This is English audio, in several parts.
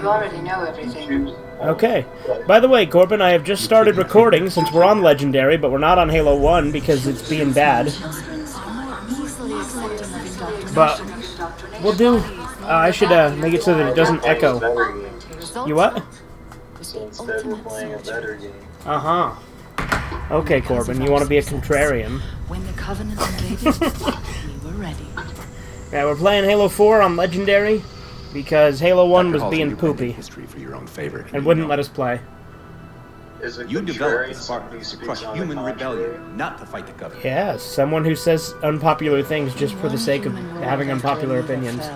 You already know everything. Okay. By the way, Corbin, I have just started recording since we're on Legendary, but we're not on Halo 1 because it's being bad. But we'll do... I should make it so that it doesn't echo. You what? So instead we're playing a better game. Uh-huh. Okay, Corbin, you want to be a contrarian. When the Covenant invaded, we were ready. Yeah, we're playing Halo 4 on Legendary because Halo 1 was being poopy history for your own favor, and wouldn't let us play. You developed the Spartans to crush human rebellion, not to fight the Covenant. Yeah, someone who says unpopular things just for the sake of having unpopular opinions.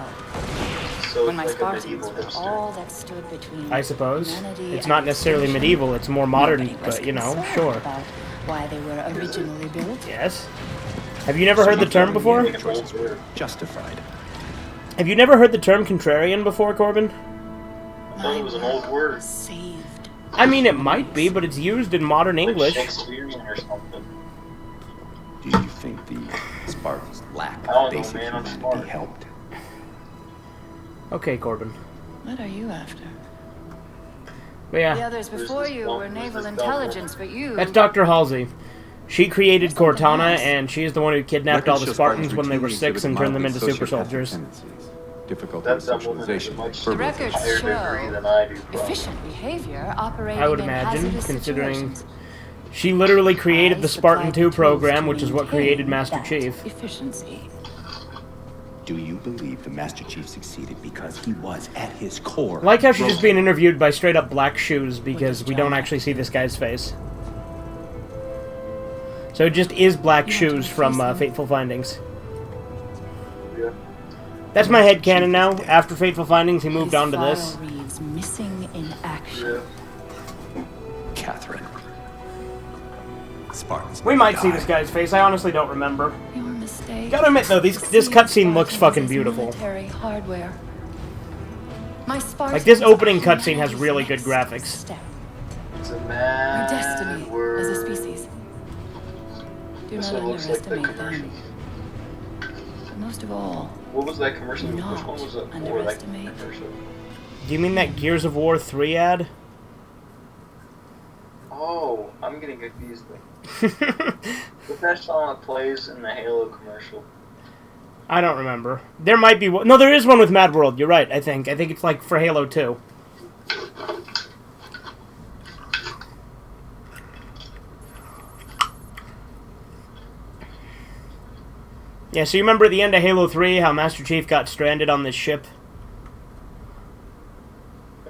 So When my it's like a Spartans medieval were history. all that stood between I suppose. humanity It's and not necessarily extinction, medieval, it's more modern, nobody was but, you know, concerned sure. about why they were originally built. Yes. Have you never heard the term before? Your choices were justified. Have you never heard the term contrarian before, Corbin? I thought it was an old word. Saved. I mean, it might be, but it's used in modern Like English. Shakespearean or something. Do you think the Spartans lack I don't know, basic man, I'm humanity smart. helped? Okay, Corbin. What are you after? But The yeah, others before this you dumb- were who's naval this dumb intelligence, but you... that's Dr. Halsey. She created Cortana, and she is the one who kidnapped all the Spartans when they were 6 and turned them into super soldiers. Difficulty That with dumb woman has a socialization. much The records higher degree show than I do. probably. efficient behavior operating I would in imagine, hazardous considering situations. she literally created I the Spartan supplied 2 the tools program, to which is what created maintain Master that Chief. Efficiency. Do you believe the Master Chief succeeded because he was, at his core... I like how she's just being interviewed by straight up Black Shoes because we don't actually see this guy's face. So it just is Black Shoes from Fateful Findings. Yeah. That's my headcanon now. After Fateful Findings, he moved His on to file this. reads missing in action. Yeah. Catherine. Spartans We never might see die. this guy's face. I honestly don't remember. Your mistake. Gotta admit though, this cutscene looks fucking beautiful. Military hardware. My Like, this opening cutscene has really good graphics. Step. It's a Our mad destiny word. as a species. Do That's not what looks like the underestimate commercial. them. But most of all, What was that commercial? Do Which not one was it? Or that underestimate. commercial? Do you mean that Gears of War 3 ad? Oh, I'm getting confused. What's that song that plays in the Halo commercial? I don't remember. There might be one. No, there is one with Mad World. You're right, I think. I think it's like for Halo 2. Yeah, so you remember at the end of Halo 3 how Master Chief got stranded on this ship?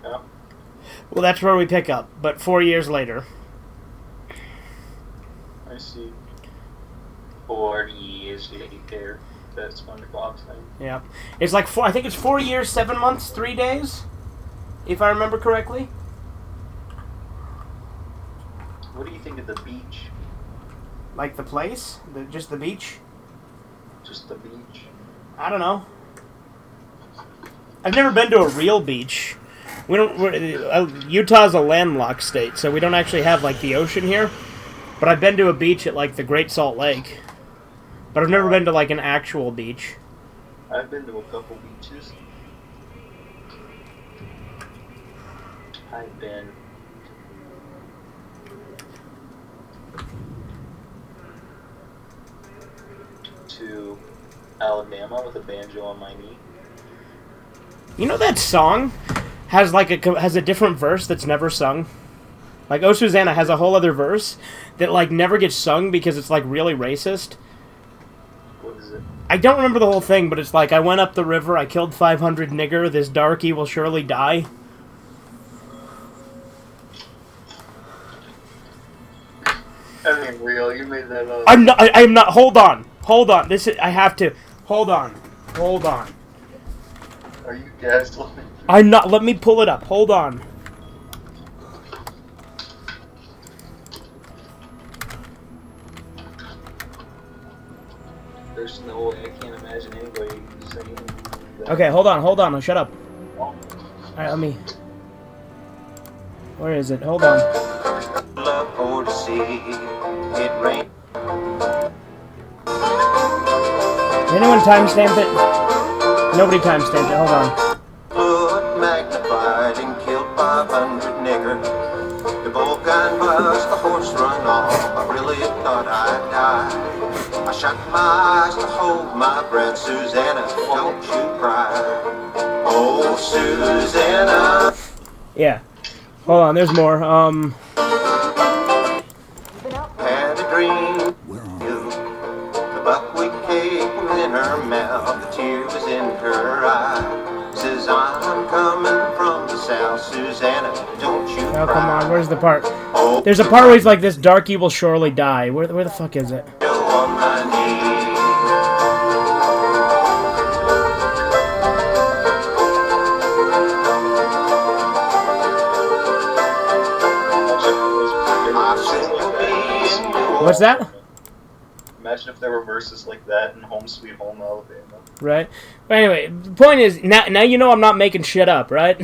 Yeah. Well, that's where we pick up, but 4 years later. I see. 40 years later. That's SpongeBob thing. Yeah. It's like I think it's 4 years, 7 months, 3 days? If I remember correctly. What do you think of the beach? Like the place? Just the beach? Just the beach? I don't know. I've never been to a real beach. Utah's a landlocked state, so we don't actually have, like, the ocean here. But I've been to a beach at, like, the Great Salt Lake. But I've never been to, like, an actual beach. I've been to a couple beaches. I've been to Alabama with a banjo on my knee. You know that song has, like, has a different verse that's never sung? Like, Oh Susanna has a whole other verse that, like, never gets sung because it's, like, really racist. What is it? I don't remember the whole thing, but it's like, I went up the river, I killed 500 nigger, this darky will surely die. That ain't real. You made that up. I'm not, I am not, hold on, this is, I have to, hold on. Are you gaslighting? I'm not, let me pull it up, hold on. There's no way. I can't imagine anybody saying that. Okay, hold on, shut up. Alright, let me, where is it, hold on. Did anyone timestamp it? Nobody timestamped it, hold on. my eyes to hold my breath. Susanna, don't you cry. Oh, Susanna. Yeah. Hold on, there's more. Had a dream. Where are You. The buckwheat cake was in her mouth. The tear was in her eye. Says, I'm coming from the south. Susanna, don't you cry. Oh, come on, where's the part? Oh, There's a part where he's like, this darky will surely die. Where the fuck is it? on my knees. What's that? Imagine if there were verses like that in Home Sweet Home Alabama. Right. But anyway, the point is, now you know I'm not making shit up, right?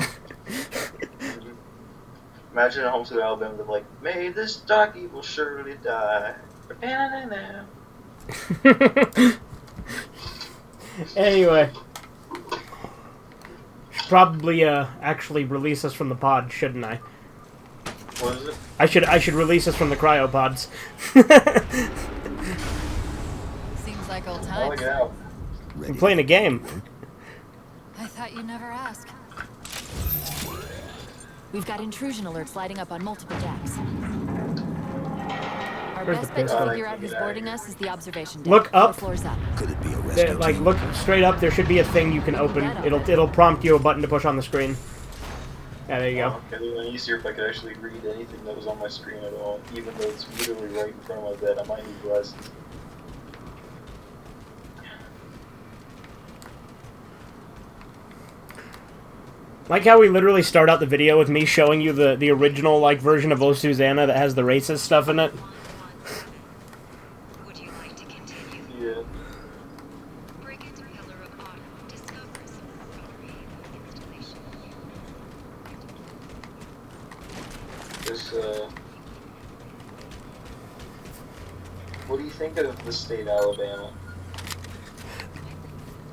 Imagine in Home Sweet Alabama, they're like, may this darky will surely die. Anyway. Probably actually release us from the pod, shouldn't I? What is it? I should release us from the cryopods. Seems like old Oh, times. yeah. I'm playing a game. I thought you'd never ask. We've got intrusion alerts lighting up on multiple decks. Our Where's best the bet to pistol? figure out who's boarding us is the observation deck. Look up. 4 floors up. Could it be a rescue Like, team? look straight up. There should be a thing you can open. It'll prompt you a button to push on the screen. Yeah, there you go. Okay, it would have been easier if I could actually read anything that was on my screen at all, even though it's literally right in front of my bed. I might need glasses. Like how we literally start out the video with me showing you the original like version of Oh Susanna that has the racist stuff in it. Would you like to continue? Yeah. Brigand's Pillar of Honor discovers recreating installation. This, what do you think of the state Alabama?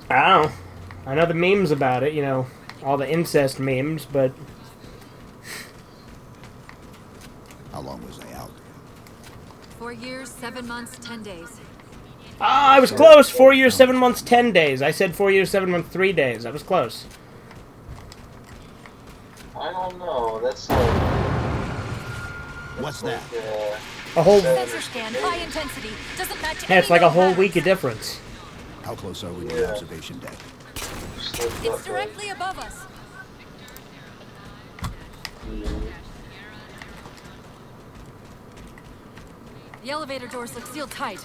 I don't know. I know the memes about it, you know, all the incest memes, but How long was I out? 4 years, 7 months, 10 days. I was close. 4 years, 7 months, 10 days. I said 4 years, 7 months, 3 days. I was close. I don't know. That's like. What's that's that? like, A whole. Sensor scan, high intensity. Doesn't match Yeah, it's any like a known whole patterns. week of difference. How close are we to Yeah. the observation deck? just like It's that, directly above us. The elevator doors look sealed tight.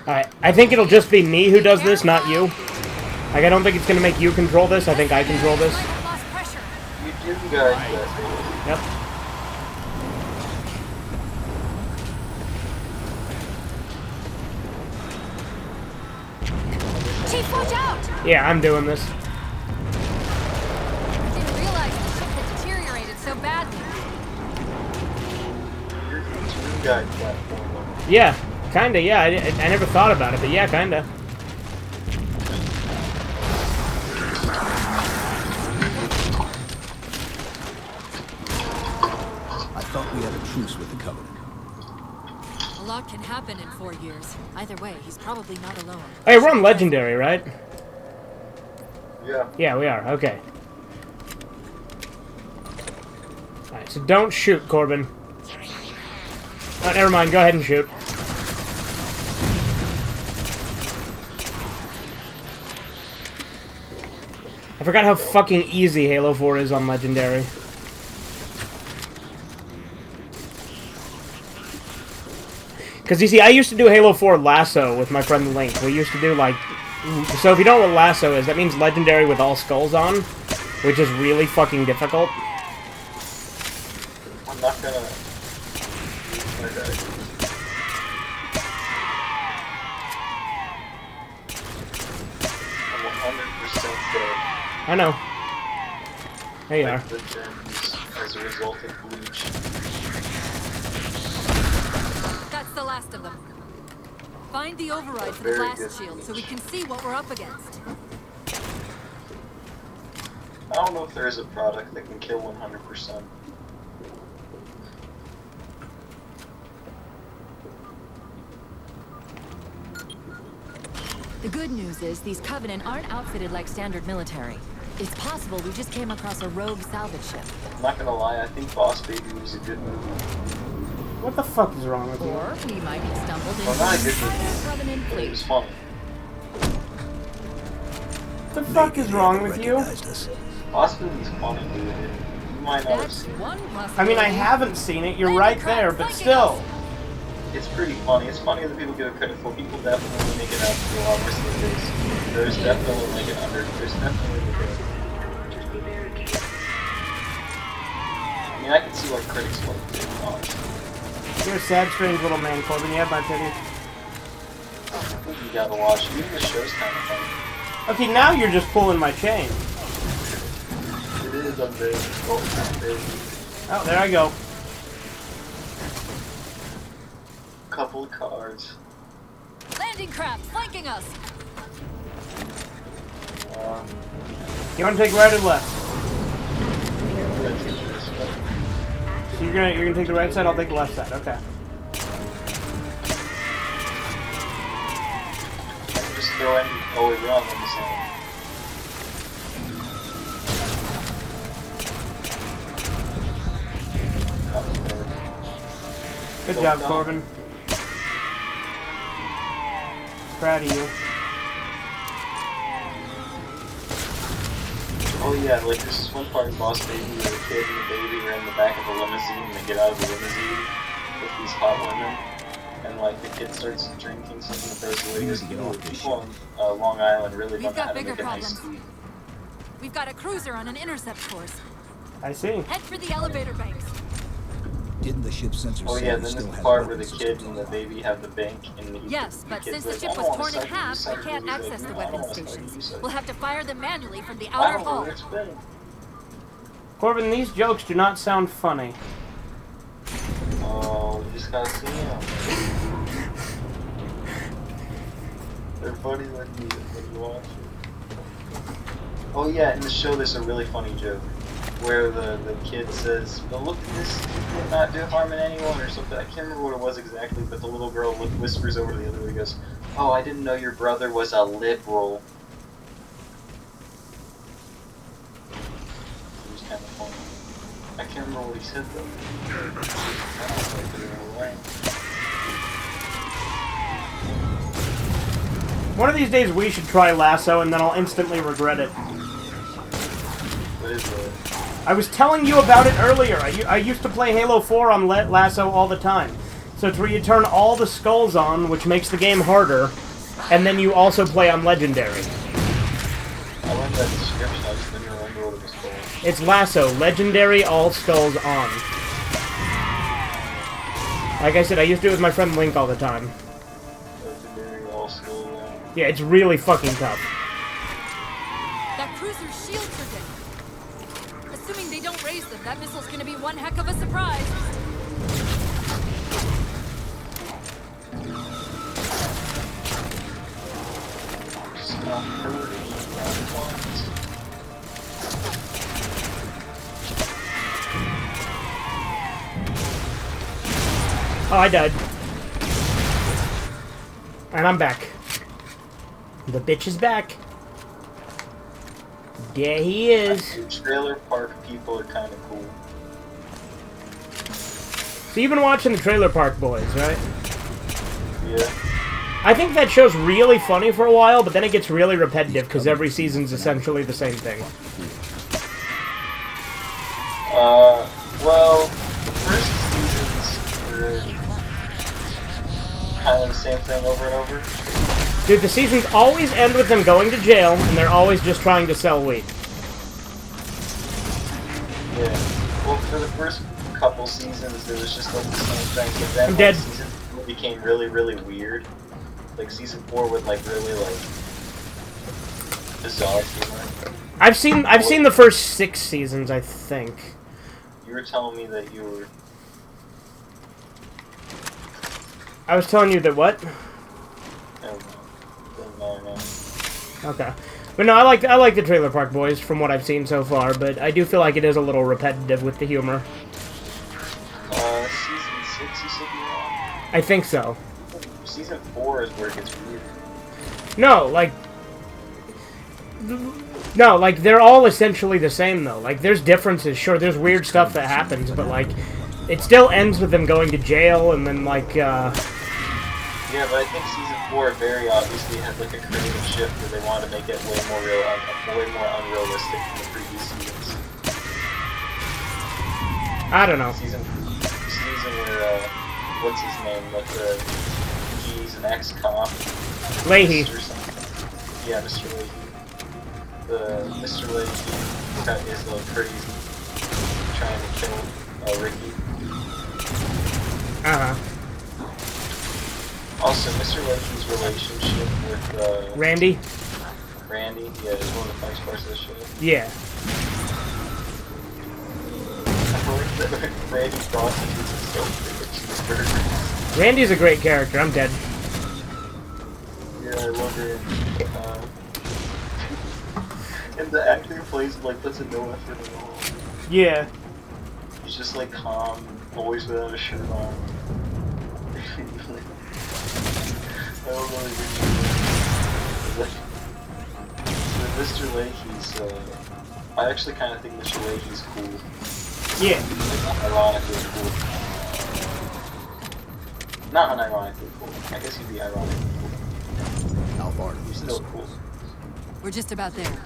Alright, I think it'll just be me who does this, not you. Like, I don't think it's gonna make you control this. I think I control this. Might have lost pressure. You do guys that. Yep. Chief, watch out! Yeah, I'm doing this. Didn't realize the ship had deteriorated so badly. You're two guy platform. Yeah, kinda, yeah. I never thought about it, but yeah, kinda. I thought we had a truce with the Covenant. A lot can happen in 4 years. Either way, he's probably not alone. Hey, we're on Legendary, right? Yeah. Yeah, we are. Okay. Alright, so don't shoot, Corbin. Oh, never mind. Go ahead and shoot. I forgot how fucking easy Halo 4 is on Legendary. Because, you see, I used to do Halo 4 Lasso with my friend Link. We used to do, like... So if you don't know what Lasso is, that means Legendary with all skulls on, which is really fucking difficult. I'm not gonna. Okay. I'm 100% dead. I know. There you are. Like the gems as a result of Bleach. That's the last of them. Find the override for the Very blast good. shield so we can see what we're up against. I don't know if there is a product that can kill 100%. The good news is these Covenant aren't outfitted like standard military. It's possible we just came across a rogue salvage ship. I'm not gonna lie, I think Boss Baby was a good movie. What the fuck is wrong with you? Or we might have stumbled into Well, not a an good entire movie, Covenant but it fleet. was funny. What the fuck is wrong with you? Boss Baby's funny, dude. You might not have That's seen it. one possibility. I mean, I haven't seen it. You're right there, but still. It's pretty funny. It's funnier than people give it credit for. People definitely make it out to be a lot worse than it is. There's definitely like an under. There's definitely like a. I mean, I can see why critics like it. Honestly, You're a sad, strange little man, Corbin. You have my pity. I think you gotta watch. Even the show's kind of funny. Okay, now you're just pulling my chain. It is unbelievable. Oh, it's not big. Oh, there I go. Couple of cards. Landing craft flanking us. You want to take right or left? Let's see this way. So you're gonna take the right side. I'll take the left side. Okay. I can just throw in. Oh, wait, we're on the same. Good Well job, done. Corbin. Proud of you. Oh yeah, like this is one part in Boss Baby where the kid and the baby are in the back of the limousine and they get out of the limousine with these hot women. And like the kid starts drinking something the first way. We need to get off this People on Long Island really We've don't know got how to bigger make a nice problems. tea. We've got a cruiser on an intercept course. I see. Head for the elevator banks. Didn't the ship sensor Oh say yeah, it then there's still the has part where the weapon kid systems and the baby have the bank and the Yes, but kid's since the like, ship "I was don't torn wanna in suck half, you, suck we you." can't He's access like, the "No, I don't weapon wanna suck you, stations. suck We'll you." have to fire them manually from the I outer don't know hull. where it's been. Corbin, these jokes do not sound funny. Oh, you just gotta see them. They're funny when you watch it. Oh yeah, in the show there's a really funny joke where the kid says, "But look at this, you did not do harm in anyone," or something. I can't remember what it was exactly, but the little girl whispers over to the other one and goes, "Oh, I didn't know your brother was a liberal." It was kind of funny. I can't remember what he said though. I don't know if I put it away. One of these days we should try Lasso, and then I'll instantly regret it. What is it? I was telling you about it earlier. I used to play Halo 4 on Lasso all the time. So it's where you turn all the skulls on, which makes the game harder, and then you also play on Legendary. I learned that description, I just didn't remember what it was called. It's Lasso, Legendary, all skulls on. Like I said, I used to do it with my friend Link all the time. Legendary, all skill, Yeah, it's really fucking tough. That cruiser's shields are down. Assuming they don't raise them, that missile's gonna be one heck of a surprise. Just not hurting. Oh, I died. And I'm back. The bitch is back. There he is. The trailer park people are kind of cool. So you've been watching the Trailer Park Boys, right? Yeah. I think that show's really funny for a while, but then it gets really repetitive because every season's essentially the same thing. Well, the first seasons were kind of the same thing over and over. Dude, the seasons always end with them going to jail, and they're always just trying to sell weed. Yeah. Well, for the first couple seasons, there was just like the same thing, but then I'm dead. like, season 4 became really, really weird. Like season 4 would like really like bizarre humor. I've seen the first 6 seasons, I think. You were telling me that you were. I was telling you that what? No. Okay. But no, I like the Trailer Park Boys from what I've seen so far, but I do feel like it is a little repetitive with the humor. Season 6 you said you were on? I think so. Season 4 is where it gets weird. No, like... No, like, they're all essentially the same, though. Like, there's differences. Sure, there's weird stuff that happens, but, like, it still ends with them going to jail, and then, like, Yeah, but I think season 4 very obviously had, like, a creative shift where they wanted to make it way more unrealistic than the previous seasons. I don't know. Season where, what's his name? Like, he's an ex-cop. Leahy. Yeah, Mr. Leahy. Mr. Leahy got his little crazy trying to kill Ricky. Uh-huh. Also, Mr. Leahy's relationship with Randy? Randy, yeah, is one of the funniest parts of the show. Yeah. I like that Randy prostitutes himself for cheeseburgers. Randy's a great character. I'm dead. Yeah, I love Randy. And the actor who plays him, like, puts in no effort at all. Yeah. He's just, like, calm, always without a shirt on. I don't really like, with Mr. Leahy's, I actually kind of think Mr. Leahy's cool. Yeah. Like, ironically cool. Not unironically cool. I guess he'd be ironically cool. How far to He's this? still cool. We're just about there.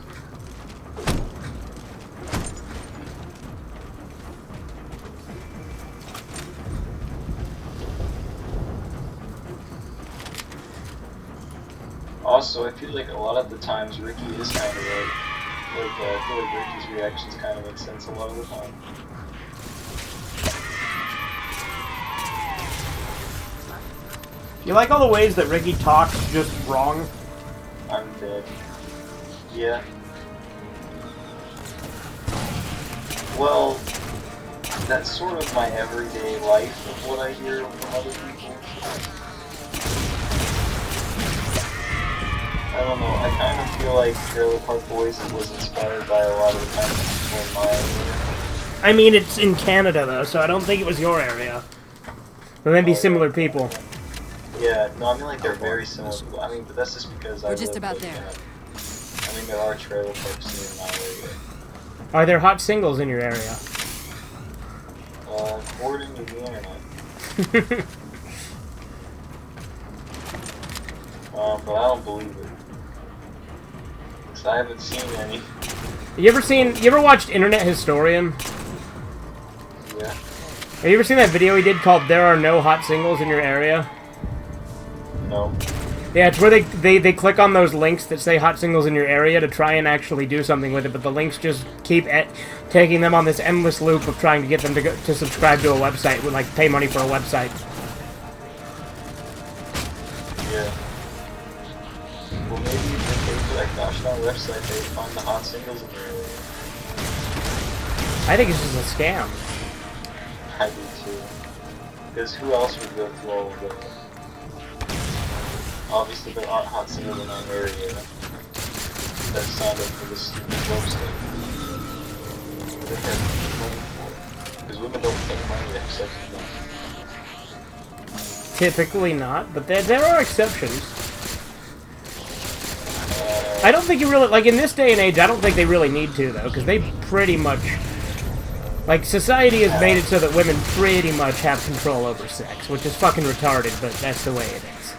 Also, I feel like a lot of the times Ricky is kind of right. Like, I feel like Ricky's reactions kind of make sense a lot of the time. You like all the ways that Ricky talks just wrong? I'm dead. Yeah. Well, that's sort of my everyday life of what I hear from other people. I don't know, I kind of feel like Trailer Park Boys was inspired by a lot of the kind of people in my area. I mean, it's in Canada, though, so I don't think it was your area. But maybe similar people. Yeah, no, I mean, like, they're very similar. I mean, but that's just because We're just about there. I mean, there are trailer parks in my area. Are there hot singles in your area? According to the internet. But I don't believe it. Because I haven't seen any. You ever watched Internet Historian? Yeah. Have you ever seen that video he did called "There Are No Hot Singles in Your Area"? No. Yeah, it's where they click on those links that say hot singles in your area to try and actually do something with it, but the links just keep taking them on this endless loop of trying to get them to subscribe to a website, with like pay money for a website. Yeah. Well, maybe if they put like gosh, that website, they find the hot singles in your area. I think it's just a scam. I do too. Because who else would go through all of the... Obviously, there aren't hot singles in our area that signed up for this website. They have money for it. Because women don't pay money to have sex with them. Typically not, but there are exceptions. I don't think you really, like, in this day and age, I don't think they really need to, though, because they pretty much, like, society has made it so that women pretty much have control over sex, which is fucking retarded, but that's the way it is.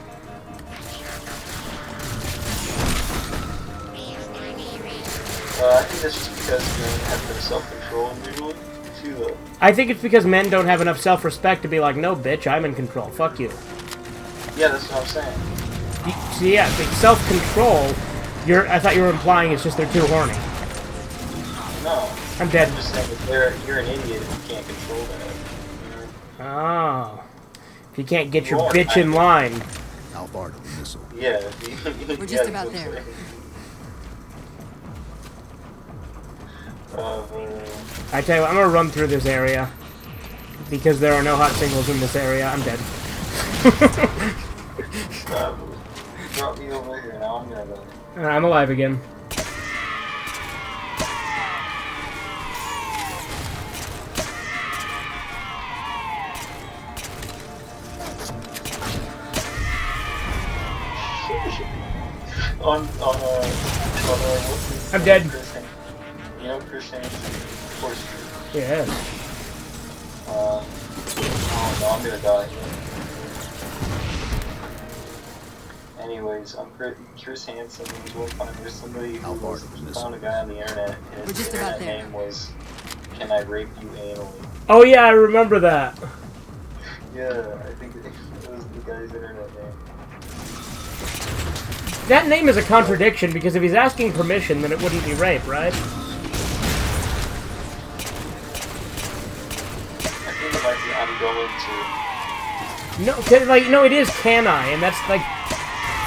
I think that's just because men have no self-control usually, too, though. I think it's because men don't have enough self-respect to be like, no, bitch, I'm in control, fuck you. Yeah, that's what I'm saying. So yeah, but self-control, I thought you were implying it's just they're too horny. No. I'm dead. I'm just saying that you're an idiot if you can't control that. You know? Oh. If you can't get your Lord, bitch in line. How far to the missile? Yeah. We're just about there. I tell you what, I'm gonna run through this area. Because there are no hot singles in this area, I'm dead. Drop me over here, now I'm gonna go. I'm alive again. what's his I'm name? dead. You know Chris Hansen? Of course. Yeah. Oh no, I'm gonna die. Anyways, Chris Hansen was one time there's somebody How far who is this? found a guy on the internet, and We're his just about internet there. name was "Can I rape you anally?" Oh yeah, I remember that. Yeah, I think it was the guy's internet name. That name is a contradiction because if he's asking permission, then it wouldn't be rape, right? I think it might be "I'm going to." No, 'cause, like no, it is can I, and that's like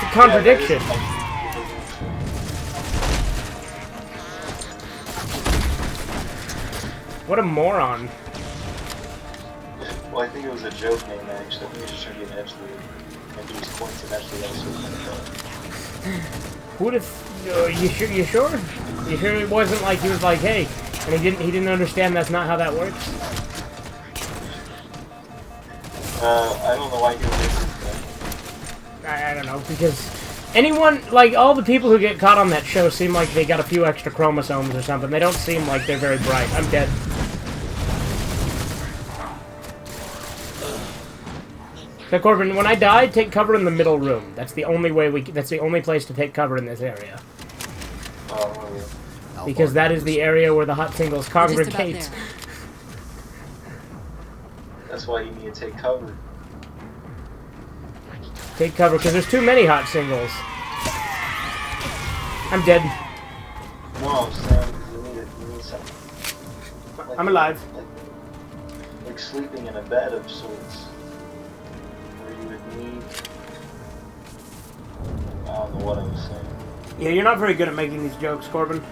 the contradiction. Yeah, What a moron. well, I think it was a joke name actually. I think it was just trying to be an edge lord. And he was coincidentally also Who would have? You sure? You sure? You sure it wasn't like he was like, hey, and he didn't understand that's not how that works. I don't know why he was racist I don't know because anyone like all the people who get caught on that show seem like they got a few extra chromosomes or something. They don't seem like they're very bright. I'm dead. So Corbin, when I die, take cover in the middle room. That's the only way that's the only place to take cover in this area. Oh, yeah. How Because far that is the area where the hot singles We're just about congregate. there. That's why you need to take cover. Take cover, because there's too many hot singles. I'm dead. No, I'm saying you need something. Like, I'm alive. Like sleeping in a bed of sorts. Where you would need... I don't know what I was saying. Yeah, you're not very good at making these jokes, Corbin.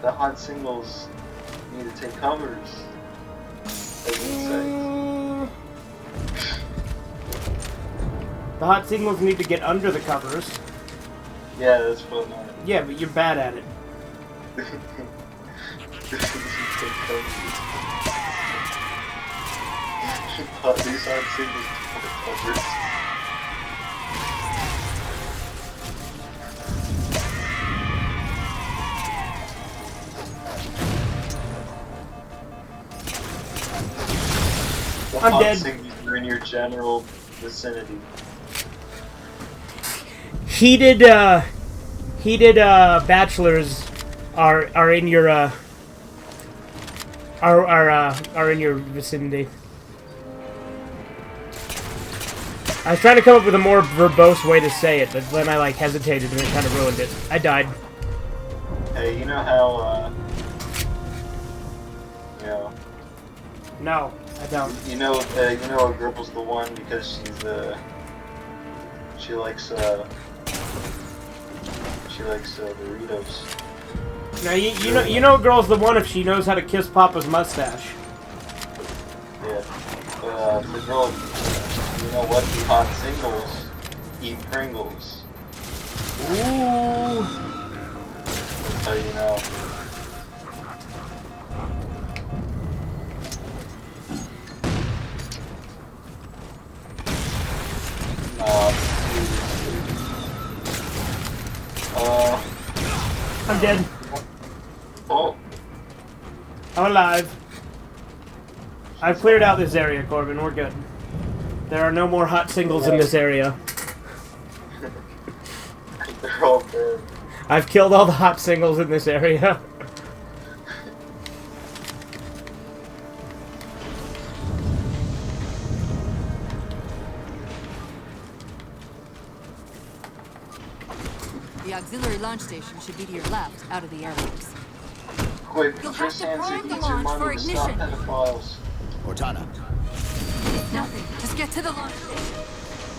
The hot singles need to take covers. As it says. The hot singles need to get under the covers. Yeah, that's what I Yeah, but you're bad at it. These hot singles take covers. I'm dead. You're in your general vicinity. Heated bachelors are in your are in your vicinity. I was trying to come up with a more verbose way to say it, but then I like hesitated and it kind of ruined it. I died. Hey, you know how you know. No, I don't. You know a girl's the one because she likes Doritos. Now you know a girl's the one if she knows how to kiss Papa's mustache. Yeah. The girl, you know what? The hot singles eat Pringles. Ooh. That's how you know. I'm dead. Oh, I'm alive. I've cleared out this area, Corbin. We're good. There are no more hot singles in this area. they're all dead. I've killed all the hot singles in this area. The auxiliary launch station should be to your left, out of the airwaves. Quick, You'll have Chris to Hansen prime the needs your launch for money to stop ignition. pedophiles. Cortana. Nothing. Just get to the launch station.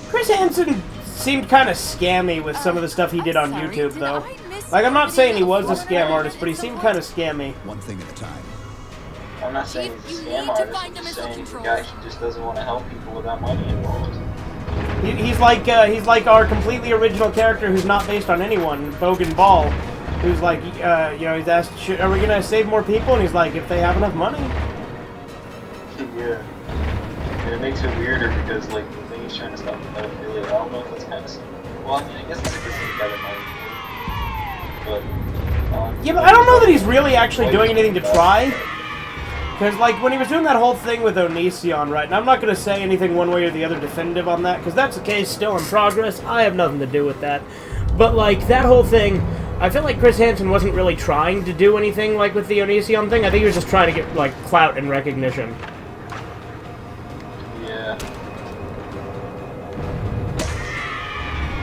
Chris Hansen seemed kind of scammy with some of the stuff he did on I'm sorry, YouTube, did though. I miss Like, I'm not saying he was a something? scam artist, but he seemed kind of scammy. One thing at a time. I'm not saying he's a You scam need to artist, find I'm the just missile saying he's a controls. guy who just doesn't want to help people without money involved. He's like our completely original character who's not based on anyone, Bogan Ball, who's like, you know, he's asked, are we gonna save more people? And he's like, if they have enough money. Yeah. And it makes it weirder because, like, the thing he's trying to stop the pedophilia. I don't know if that's kind of simple. Well, I mean, I guess it's a good thing better than Yeah, but I don't know that he's really actually doing anything to try. Because, like, when he was doing that whole thing with Onision, right, and I'm not going to say anything one way or the other definitive on that, because that's a case still in progress. I have nothing to do with that. But, like, that whole thing, I feel like Chris Hansen wasn't really trying to do anything, like, with the Onision thing. I think he was just trying to get, like, clout and recognition. Yeah.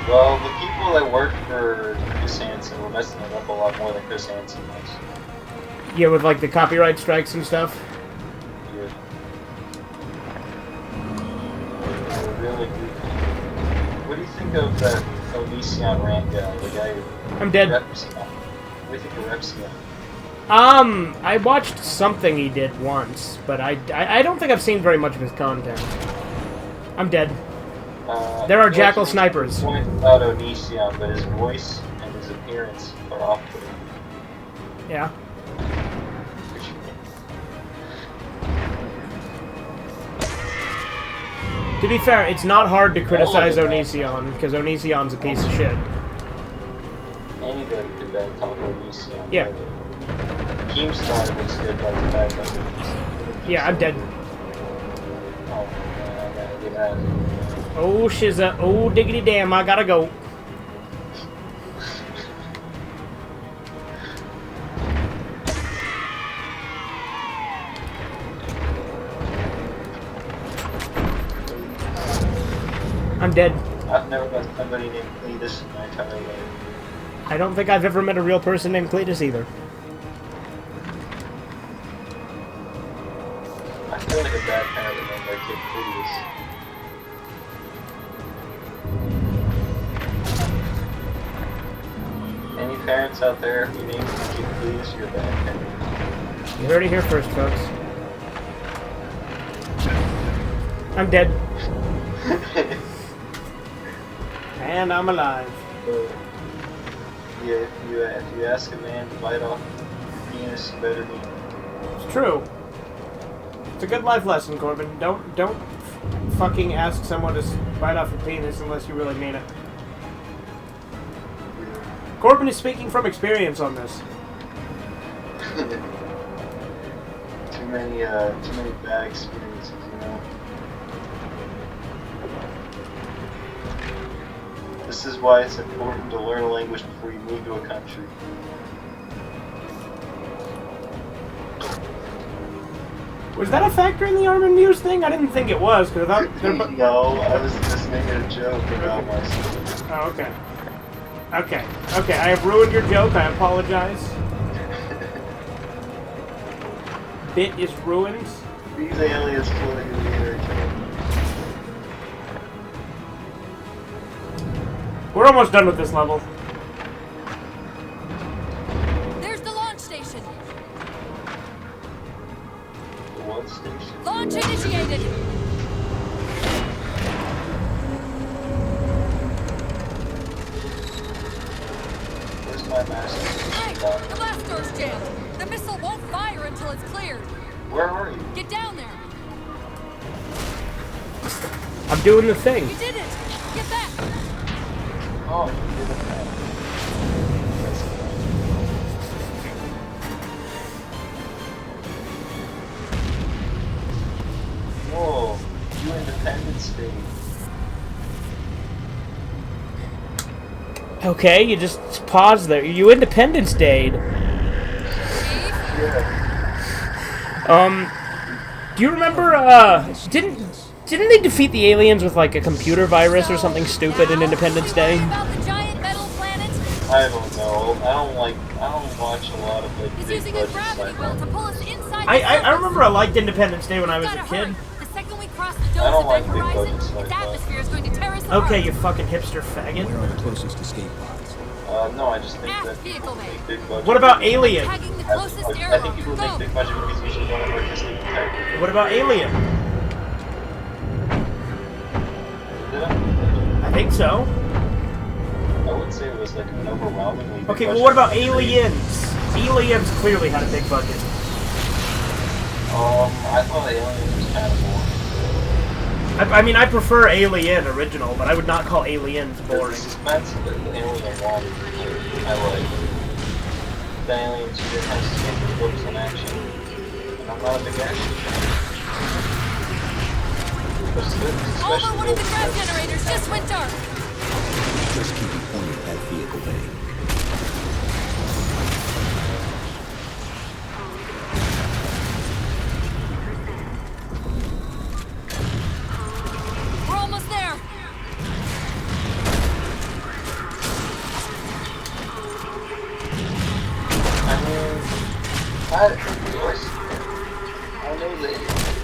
Well, the people that work for Chris Hansen were messing it up a lot more than Chris Hansen was. Yeah, with, like, the copyright strikes and stuff. Yeah. Really good. What do you think of that Onision rant guy, the guy who... I'm dead. Repsion? What do you think of Repsion? I watched something he did once, but I don't think I've seen very much of his content. I'm dead. There are jackal snipers. Point about Onision, but his voice and his appearance are off-putting. Yeah. To be fair, it's not hard to criticize Onision, because Onision's a piece of shit. Anybody could bad talk Onision. Yeah. Keemstar looks good like the bad guy. Yeah, I'm dead. Oh man, I gotta get out of here. Oh, shizza. Oh, diggity damn, I gotta go. I'm dead. I've never met somebody named Cletus in my entire life. I don't think I've ever met a real person named Cletus either. I feel like a bad parent to name their kid Cletus. Any parents out there who name their kid Cletus, you're a bad parent. You heard it here first, folks. I'm dead. And I'm alive. Yeah, if you ask a man to bite off a penis, you better be. It's true. It's a good life lesson, Corbin. Don't fucking ask someone to bite off your penis unless you really mean it. Corbin is speaking from experience on this. Too many bad experiences, you know. This is why it's important to learn a language before you move to a country. Was that a factor in the Armin Muse thing? I didn't think it was, because I thought... No, I was just making a joke about myself. Oh, okay. Okay, I have ruined your joke. I apologize. Bit is ruined. These aliens floating in the air. We're almost done with this level. There's the launch station. The what station? Launch initiated. Where's my master? Hey, the blast door's jammed. The missile won't fire until it's cleared. Where are you? Get down there. I'm doing the thing. You did it. Get back. Oh, you did it now. Whoa, you Independence Day. Okay, you just pause there. You Independence Day'd. Yeah. Do you remember, didn't they defeat the aliens with, like, a computer virus or something stupid in Independence Day? About the giant metal planet? I don't know. I don't watch a lot of, like, He's big using a budget gravity sci-fi. well to pull us inside I remember I liked Independence Day when I was a Gotta kid. hurry. The second we cross the I dome's don't like event big horizon, budget its sci-fi. atmosphere is going to tear us apart. Okay, you fucking hipster faggot. Where are the closest escape pods? No, I just think Ask that vehicle people bay. make big budget. What about Alien? Tagging the I closest I arrow. think people Go. make big budget movies usually don't have artistic integrity. What about Alien? Did I? I think so. I wouldn't say it was like an overwhelmingly big Okay, well budget what about movie. Aliens? Aliens clearly had a big budget. I thought Aliens was kind of boring. I mean, I prefer Alien original, but I would not call Aliens boring. The suspense of the Alien 1 is I like. The Aliens you didn't have to see the books in action. And I'm not a big action fan. All but one of the drive generators just went dark. Just keep it pointed at vehicle bay. We're almost there. I mean, I know that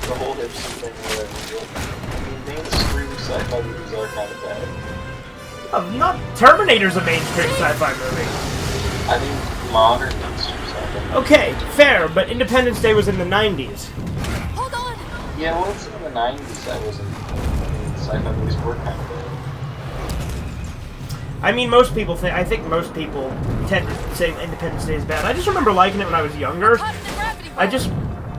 the whole hipster thing or whatever, but I mean, mainstream sci-fi movies are kind of bad. Not Terminator's a mainstream sci-fi movie. I mean, modern mainstream sci-fi. Okay, fair, but Independence Day was in the 90s. Hold on. Yeah, well, it's in the 90s that wasn't. I mean, sci-fi movies were kind of bad. I mean, I think most people tend to say Independence Day is bad. I just remember liking it when I was younger. Caught in the gravity well. I just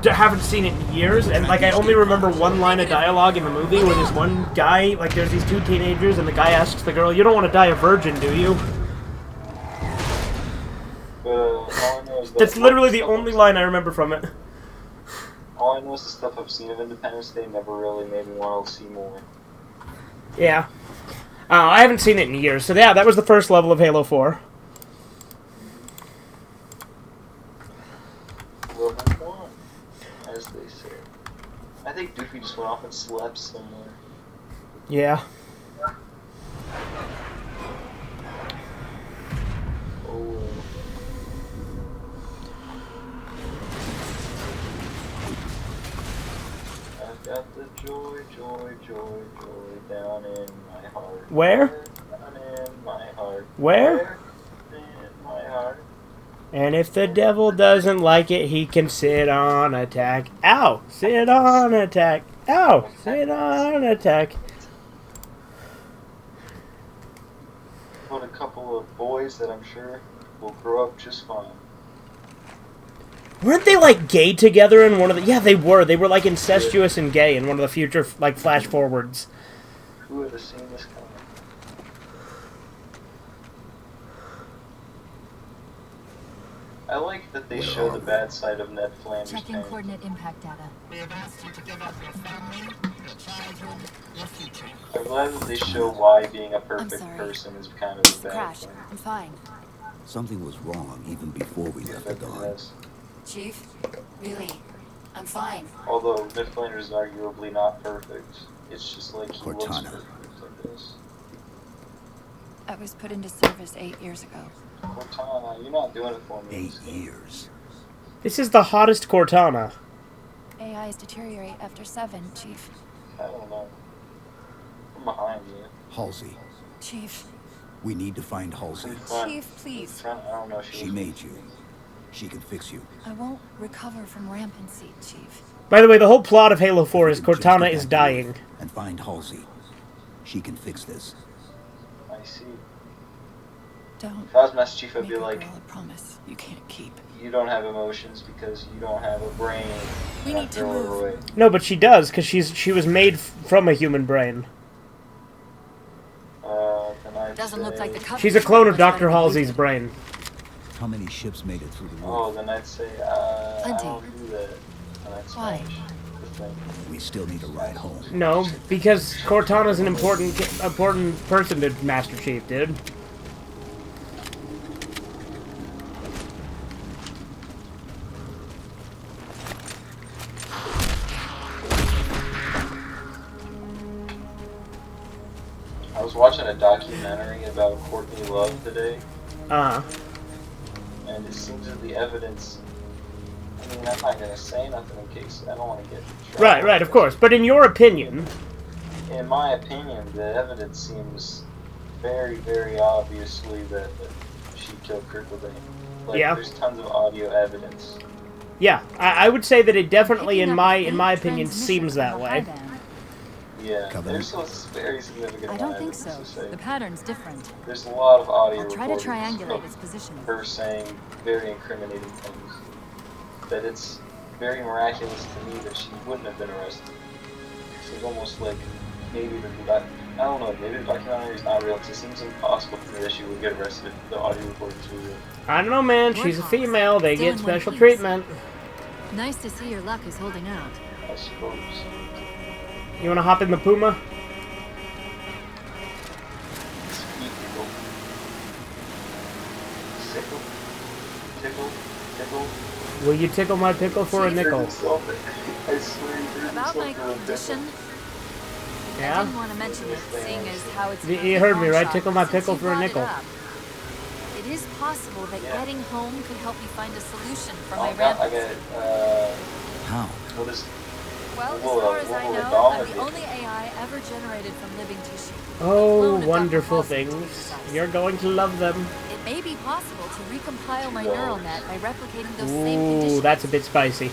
haven't seen it in years, and like I only remember one line of dialogue in the movie where this one guy, like there's these two teenagers, and the guy asks the girl, "You don't want to die a virgin, do you?" All I know is That's literally the only line I remember from it. All I know is the stuff I've seen of Independence Day never really made me want to see more. Yeah. I haven't seen it in years, so yeah, that was the first level of Halo 4. Level 1, as they say. I think Doofy just went off and slept somewhere. Yeah. Oh. I've got the joy, joy, joy, joy down in my heart. Where? Down in my heart. Where? In my heart. And if the devil doesn't like it, he can sit on attack. Ow! Sit on attack. Ow! Sit on attack. Put a couple of boys that I'm sure will grow up just fine. Weren't they like gay together in one of the? Yeah, they were. They were like incestuous and gay in one of the future like flash forwards. Who would have seen this coming? I like that they show the bad side of Ned Flanders' Checking pain. coordinate impact data. We have asked you to give up your family, your childhood, your future. I'm glad that they show why being a perfect sorry. person is kind of a bad Crash. thing. I'm fine. Something was wrong even before we left the Affecting dawn. this. Chief, really, I'm fine. Although Ned Flanders is arguably not perfect, it's just like he looks Cortana. perfect like this. I was put into service 8 years ago. Cortana, you're not doing it for me. 8 years. This is the hottest Cortana. AIs deteriorate after 7, Chief. I don't know. I'm behind you. Halsey. Chief. We need to find Halsey. Front. Chief, please. Front, I don't know. She made you. She can fix you. I won't recover from rampancy, Chief. By the way, the whole plot of Halo 4 is Just get Cortana is back to dying. work And find Halsey. She can fix this. I see. Don't If I was Master Chief, I'd make be a like, girl a promise you can't keep. you don't have emotions because you don't have a brain. We Not need to throw her move. away. No, but she does, because she was made from a human brain. Then I'd Doesn't look like the say- Covenant. She's a clone of was trying Dr. to Halsey's loot it. brain. How many ships made it through the Oh, roof? then I'd say, Plenty. I don't do that. And that's Why? the thing. We still need a ride home. No, because Cortana's an important person to Master Chief, dude. I was watching a documentary about Courtney Love today, and it seems that the evidence. I mean, I'm not gonna say nothing in case I don't want to get. in trouble. Right, of course. But in your opinion, In my opinion, the evidence seems very, very obviously that she killed Kurt Cobain. Like, Yeah. there's tons of audio evidence. yeah, I would say that it definitely, Picking in up my faint opinion, transmission seems from that a way. high band. Yeah, Covenant. there's a very significant I amount don't of think evidence so. to say. The pattern's different. There's a lot of audio I'll try to recordings triangulate of its positioning. her saying very incriminating things. That it's very miraculous to me that she wouldn't have been arrested. It's almost like maybe I don't know, maybe the documentary is not real, because it seems impossible for me that she would get arrested if the audio recordings were real. I don't know, man. She's a female. They Still get in one special piece. treatment. Nice to see your luck is holding out. I suppose. You want to hop in the Puma? Speed tickle. Sickle. Tickle. Tickle. Will you tickle my pickle for a nickel? I swear he heard About my himself for a condition, I Yeah? didn't want to mention it, seeing as how it's You heard me, right? long Tickle shot, my but since pickle you for a brought it nickel. up, It is possible that Yeah. getting home could help me find a solution for Oh, my I rampant. got, How? what is, Well, as Whoa, far as I whoa, know, dog I'm again. the only AI ever generated from living tissue. Oh, Clone of Dr. wonderful Halsey, to be things. precise. You're going to love them. It may be possible to recompile my $2. neural net by replicating those same conditions. Ooh, that's a bit spicy.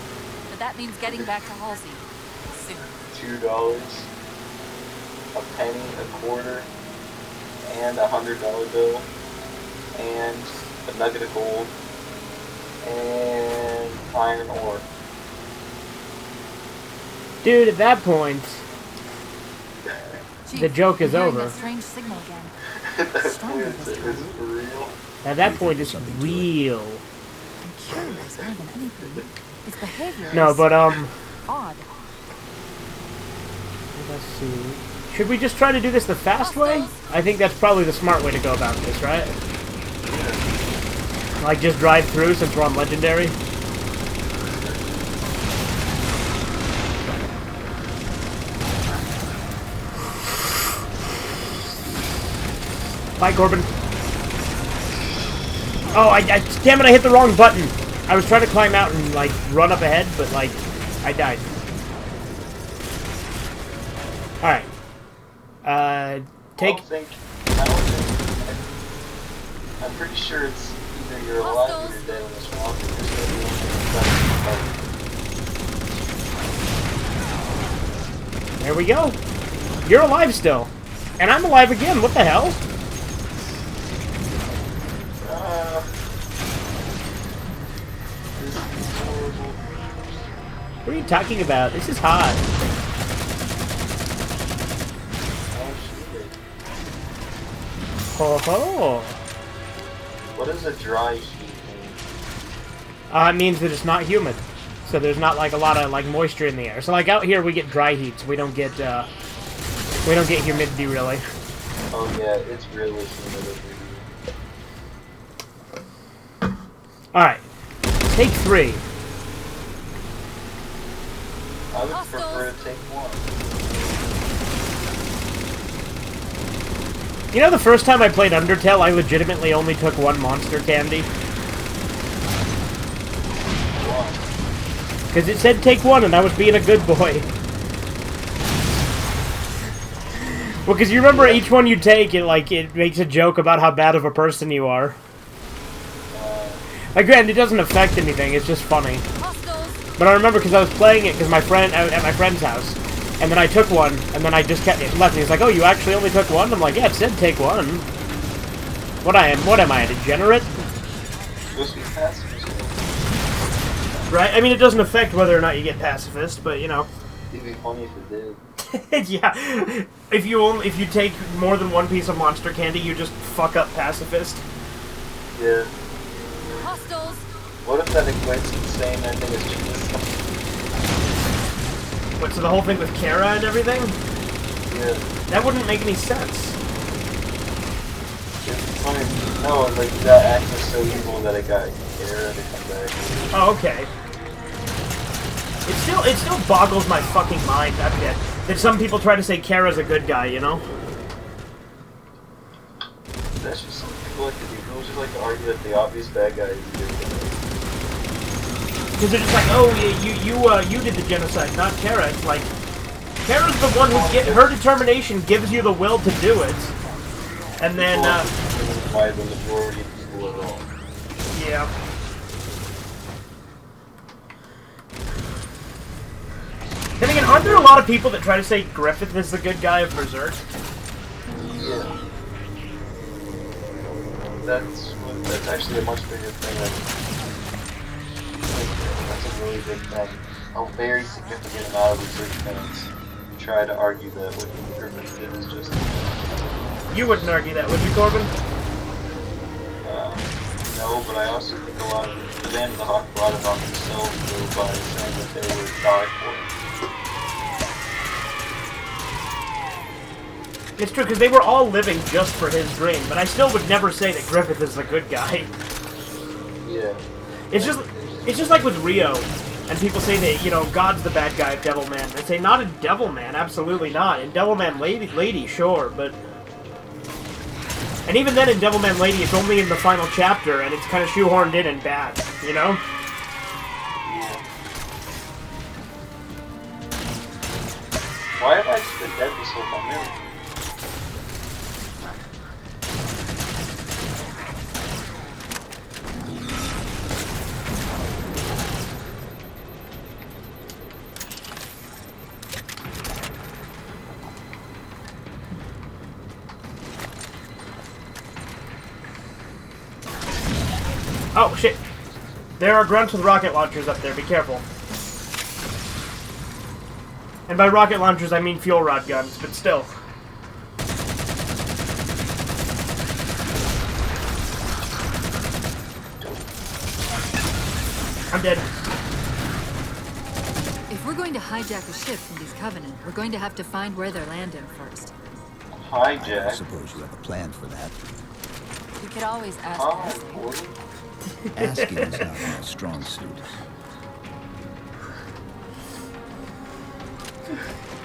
But that means getting back to Halsey soon. $2, a penny, a quarter, and a $100 bill, and a nugget of gold, and iron ore. Dude, at that point, Chief, the joke is I'm hearing over. that strange signal again. That's Stronger weird. this Is time. it for real? At that point, it's real. I'm curious more than anything. Its behavior No, is but, odd. let's see. Should we just try to do this the fast way? I think that's probably the smart way to go about this, right? Like, just drive through since we're on Legendary? Bye, Corbin. Oh, damn it, I hit the wrong button. I was trying to climb out and, like, run up ahead, but, like, I died. Alright. I don't think, I'm pretty sure it's either you're alive or you're dead in this walk. There's gonna be one thing that's There we go. You're alive still. And I'm alive again. What the hell? this is horrible. What are you talking about? This is hot. Oh shit. Ho ho. What is a dry heat mean? It means that it's not humid. So there's not like a lot of like moisture in the air. So like out here we get dry heat, so we don't get humidity really. Oh yeah, it's really humid over here. Alright. Take 3. I would prefer to take one. You know the first time I played Undertale, I legitimately only took 1 monster candy? One. Because it said take 1 and I was being a good boy. Well, because you remember each one you take, it makes a joke about how bad of a person you are. Like, granted, it doesn't affect anything, it's just funny. But I remember because I was playing it because at my friend's house, and then I took 1, and then I just kept it left. And he's like, "Oh, you actually only took 1?" I'm like, "Yeah, it said take 1." What am I, a degenerate? Supposed to be pacifist. Right? I mean, it doesn't affect whether or not you get pacifist, but you know. It'd be funny if it did. Yeah, if you take more than 1 piece of monster candy, you just fuck up pacifist. Yeah. Hostiles! What if that equates to the same ending as Jesus? What, so the whole thing with Kara and everything? Yeah. That wouldn't make any sense. It's funny. No, like that act was so evil that it got Kara to come back. Oh, okay. It still boggles my fucking mind that some people try to say Kara's a good guy, you know? That's just something people like to do. People just like to argue that the obvious bad guy is a good guy. Because they're just like, oh, you did the genocide, not Kara. It's like, Kara's the one who her determination gives you the will to do it. And then, why the majority of people are wrong. Yeah. Then again, aren't there a lot of people that try to say Griffith is the good guy of Berserk? Yeah. That's actually a much bigger thing. That's a really big thing. A very significant amount of Berserk fans try to argue that what Griffin did is just... You wouldn't argue that, would you, Corbin? No, but I also think a lot of the Band of the Hawk brought it on themselves though by saying that they would die for it. It's true, because they were all living just for his dream, but I still would never say that Griffith is the good guy. Yeah. It's just like with Rio, and people say that, you know, God's the bad guy of Devilman. They say, not in Devilman, absolutely not. In Devilman Lady, sure, but... And even then, in Devilman Lady, it's only in the final chapter, and it's kind of shoehorned in and bad, you know? Yeah. Why have I just been dead this whole time, really? Oh, shit. There are grunts with rocket launchers up there. Be careful. And by rocket launchers, I mean fuel rod guns, but still. I'm dead. If we're going to hijack a ship from these Covenant, we're going to have to find where they're landing first. I Hijack. suppose you have a plan for that. You could always ask Hi, us. Corbin. Asking is not my strong suit.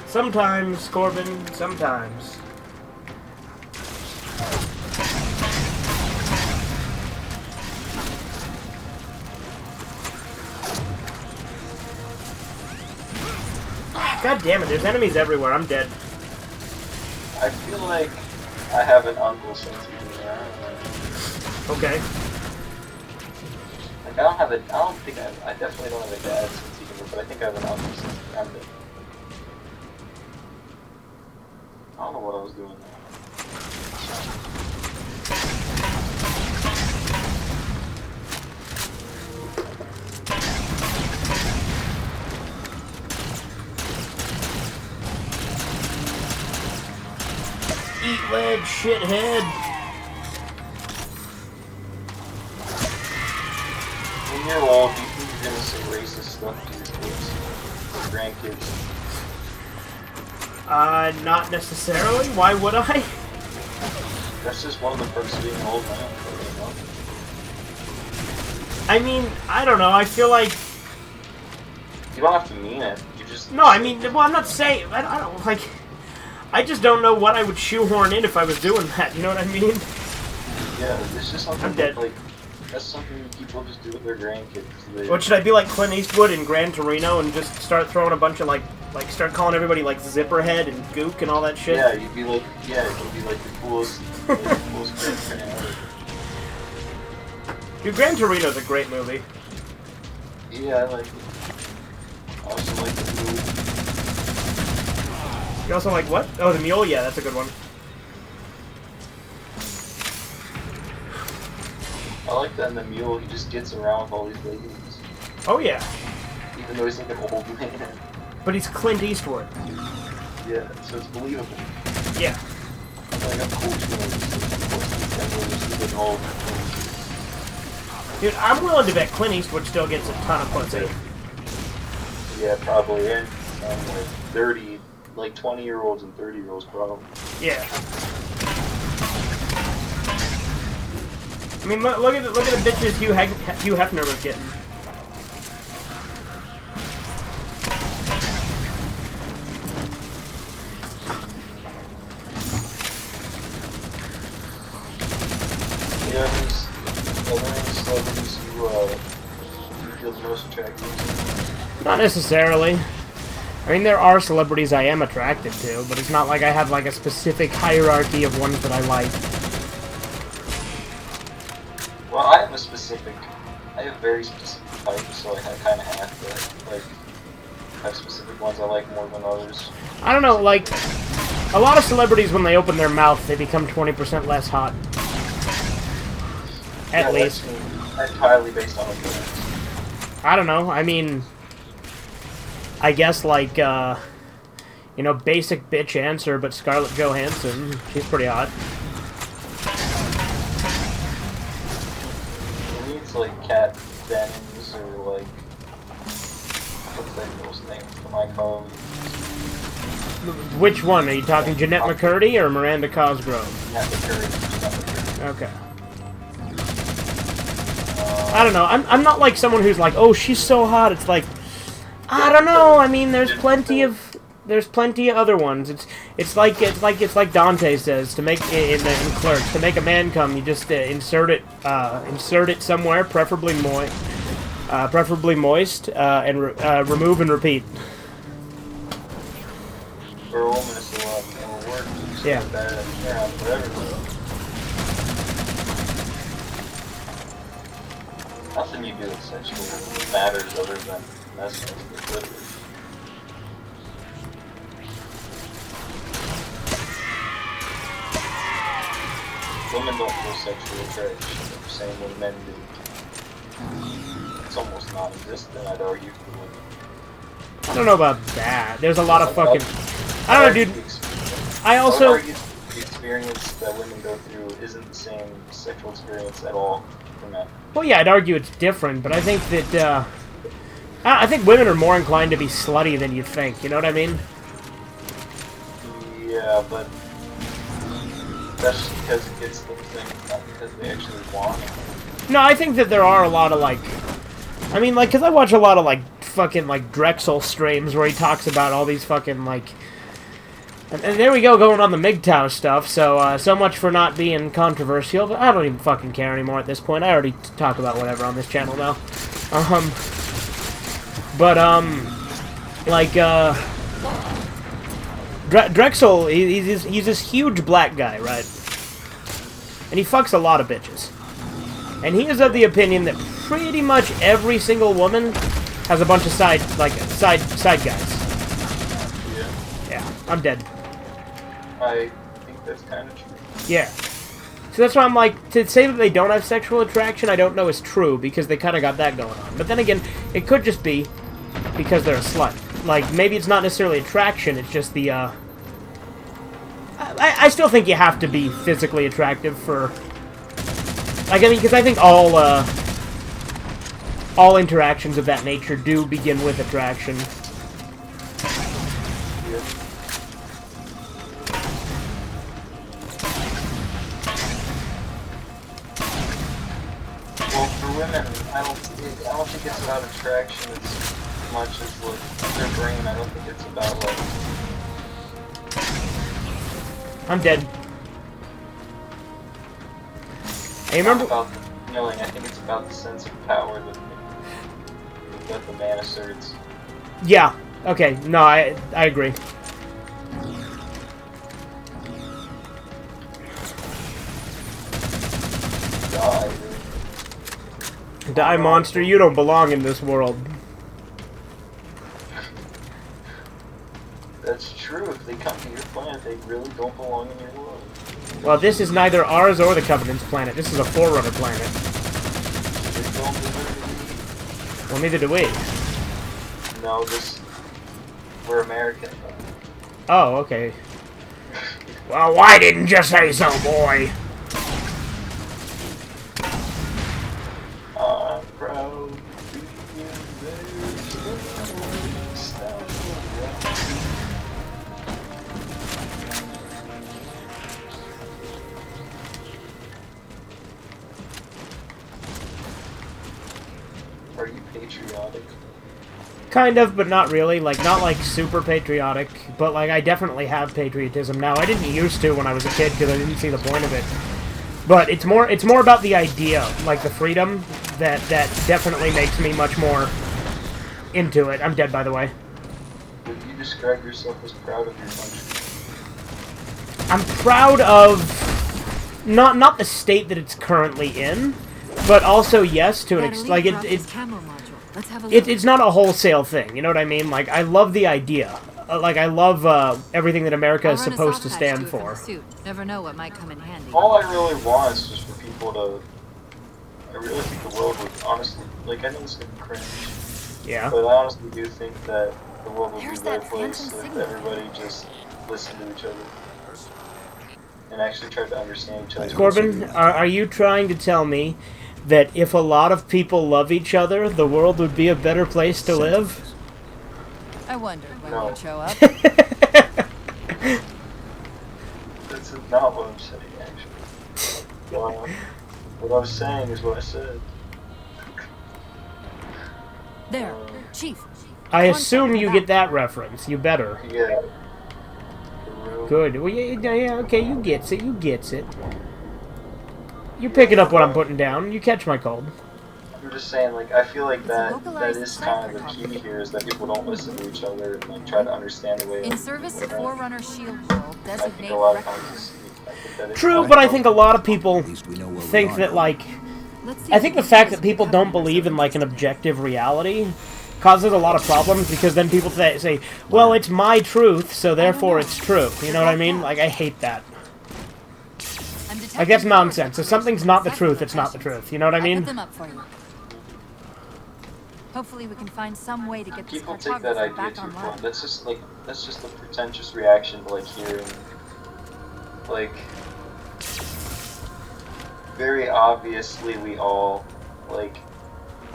Sometimes, Corbin, sometimes. God damn it, there's enemies everywhere. I'm dead. I feel like I have an uncle sense of humor. Okay. Like, I definitely don't have a dad sense of humor, but I think I have an uncle sense of humor. I don't know what I was doing there. Eat lead, shithead. When you're old, do you think you're gonna say racist stuff to your kids? Or grandkids? Not necessarily. Why would I? That's just one of the perks of being an old man. I mean, I don't know. I feel like... You don't have to mean it. You just... No, I mean, well, I'm not saying... I don't, like... I just don't know what I would shoehorn in if I was doing that, you know what I mean? Yeah, it's just something I'm dead. like... That's something people just do with their grandkids. What, should I be like Clint Eastwood in Gran Torino and just start throwing a bunch of, like start calling everybody, like, Zipperhead and Gook and all that shit? Yeah, you'd be like the coolest, coolest character ever. Dude, Gran Torino's a great movie. Yeah, I like it. I also like the mule. You also like what? Oh, the Mule? Yeah, that's a good one. I like that in the mule, he just gets around with all these ladies. Oh, yeah. Even though he's like an old man. But he's Clint Eastwood. Yeah, so it's believable. Yeah. Like, I'm cool too. Like, old. Dude, I'm willing to bet Clint Eastwood still gets a ton of pussy. Yeah, probably. And like 30, like 20-year-olds and 30-year-olds probably. Yeah. I mean, look at the bitches Hugh Hefner was getting. Yeah, are there any celebrities you feel the most attracted to? Not necessarily. I mean, there are celebrities I am attracted to, but it's not like I have like a specific hierarchy of ones that I like. Well, I have very specific types, so I kind of have to, like, have specific ones I like more than others. I don't know, like, a lot of celebrities, when they open their mouth, they become 20% less hot. At least. That's entirely based on appearance. I don't know, I mean, I guess, like, You know, basic bitch answer, but Scarlett Johansson, she's pretty hot. It needs like Kat Dennings or like what's that girl's name from iCarly? Which one? Are you talking Jeanette McCurdy or Miranda Cosgrove? Jeanette McCurdy. Okay. I don't know. I'm not like someone who's like, oh, she's so hot. It's like, I don't know. I mean, there's plenty of other ones. It's like Dante says, to make in Clerks, to make a man come, you just insert it somewhere, preferably moist, and remove and repeat. For a woman, it's a lot more work. Yeah. Forever. Nothing you do essentially matters other than messing with the clitoris. Women don't feel sexual attraction the same way men do. It's almost non-existent, I'd argue, for women. I don't know about that. There's a lot of fucking... I don't know, dude. I also... I would argue the experience that women go through isn't the same sexual experience at all for men. Well, yeah, I'd argue it's different, but I think that, I think women are more inclined to be slutty than you think, you know what I mean? Yeah, but that's just because it gets them things, not because they actually want it. No, I think that there are a lot of, like... I mean, like, because I watch a lot of, like, fucking, like, Drexel streams where he talks about all these fucking, like... And there we go, going on the MGTOW stuff, so much for not being controversial, but I don't even fucking care anymore at this point. I already talk about whatever on this channel now. Drexel, he's this huge black guy, right? And he fucks a lot of bitches. And he is of the opinion that pretty much every single woman has a bunch of side guys. Yeah. Yeah, I'm dead. I think that's kind of true. Yeah. So that's why I'm like, to say that they don't have sexual attraction, I don't know is true, because they kind of got that going on. But then again, it could just be because they're a slut. Like, maybe it's not necessarily attraction, it's just the, I still think you have to be physically attractive for... Like, I mean, because I think all interactions of that nature do begin with attraction. Well, for women, I don't think it's about attraction as much as like their brain. I don't think it's about like. I'm dead. Hey, remember? About the feeling. I think it's about the sense of power that the man asserts. Yeah. Okay. No, I agree. Die, monster, you don't belong in this world. That's true. If they come to your planet, they really don't belong in your world. Well, this is neither ours or the Covenant's planet. This is a Forerunner planet. They don't belong. Well, neither do we. No, we're American. Oh, okay. Well, why didn't you say so, boy? I'm proud to be Are you patriotic? Kind of, but not really. Like, not like super patriotic, but like I definitely have patriotism now. I didn't used to when I was a kid because I didn't see the point of it. But it's more about the idea, like the freedom, that definitely makes me much more into it. I'm dead, by the way. Would you describe yourself as proud of your country? I'm proud of not the state that it's currently in, but also yes to an like it's not a wholesale thing. You know what I mean? Like I love the idea. Like I love everything that America is supposed to stand for. Never know what might come in handy. All I really want is just for people to. I really think the world would honestly, like I know it's gonna be cringe. Yeah. But I honestly do think that the world would be a There's better that place phantom if signal. everybody just listened to each other and actually tried to understand each other. Corbin, are you trying to tell me that if a lot of people love each other, the world would be a better place to live? I wondered when No. you'd show up. That's not what I'm saying, actually. What I was saying is what I said. There, Chief. I assume you get that reference. You better. Yeah. Good. Well, yeah, okay, you gets it. You gets it. You're picking up what I'm putting down. You catch my cold. I'm just saying, like, I feel like a that localized is kind of the cipher key here, is that people don't listen to each other and like try to understand the way. In service of we're Forerunner Shield World, I think designate a lot of record. times, I think that is True, but I think a lot of people At least we know where we think are that, now. like, Let's see I if think we the can fact use that people the don't Covenant believe in, research. like, an objective reality causes a lot of problems, because then people say, well, it's my truth, so therefore it's true. You know what I mean? Like, I hate that. I'm Like, detecting that's power nonsense. If something's not the several truth, it's not the locations. truth. You know what I I'll mean? put them up for you. Hopefully we can find some way to get this People take that cartographer idea back too online. far. That's just a pretentious reaction to like hearing, like, very obviously we all, like,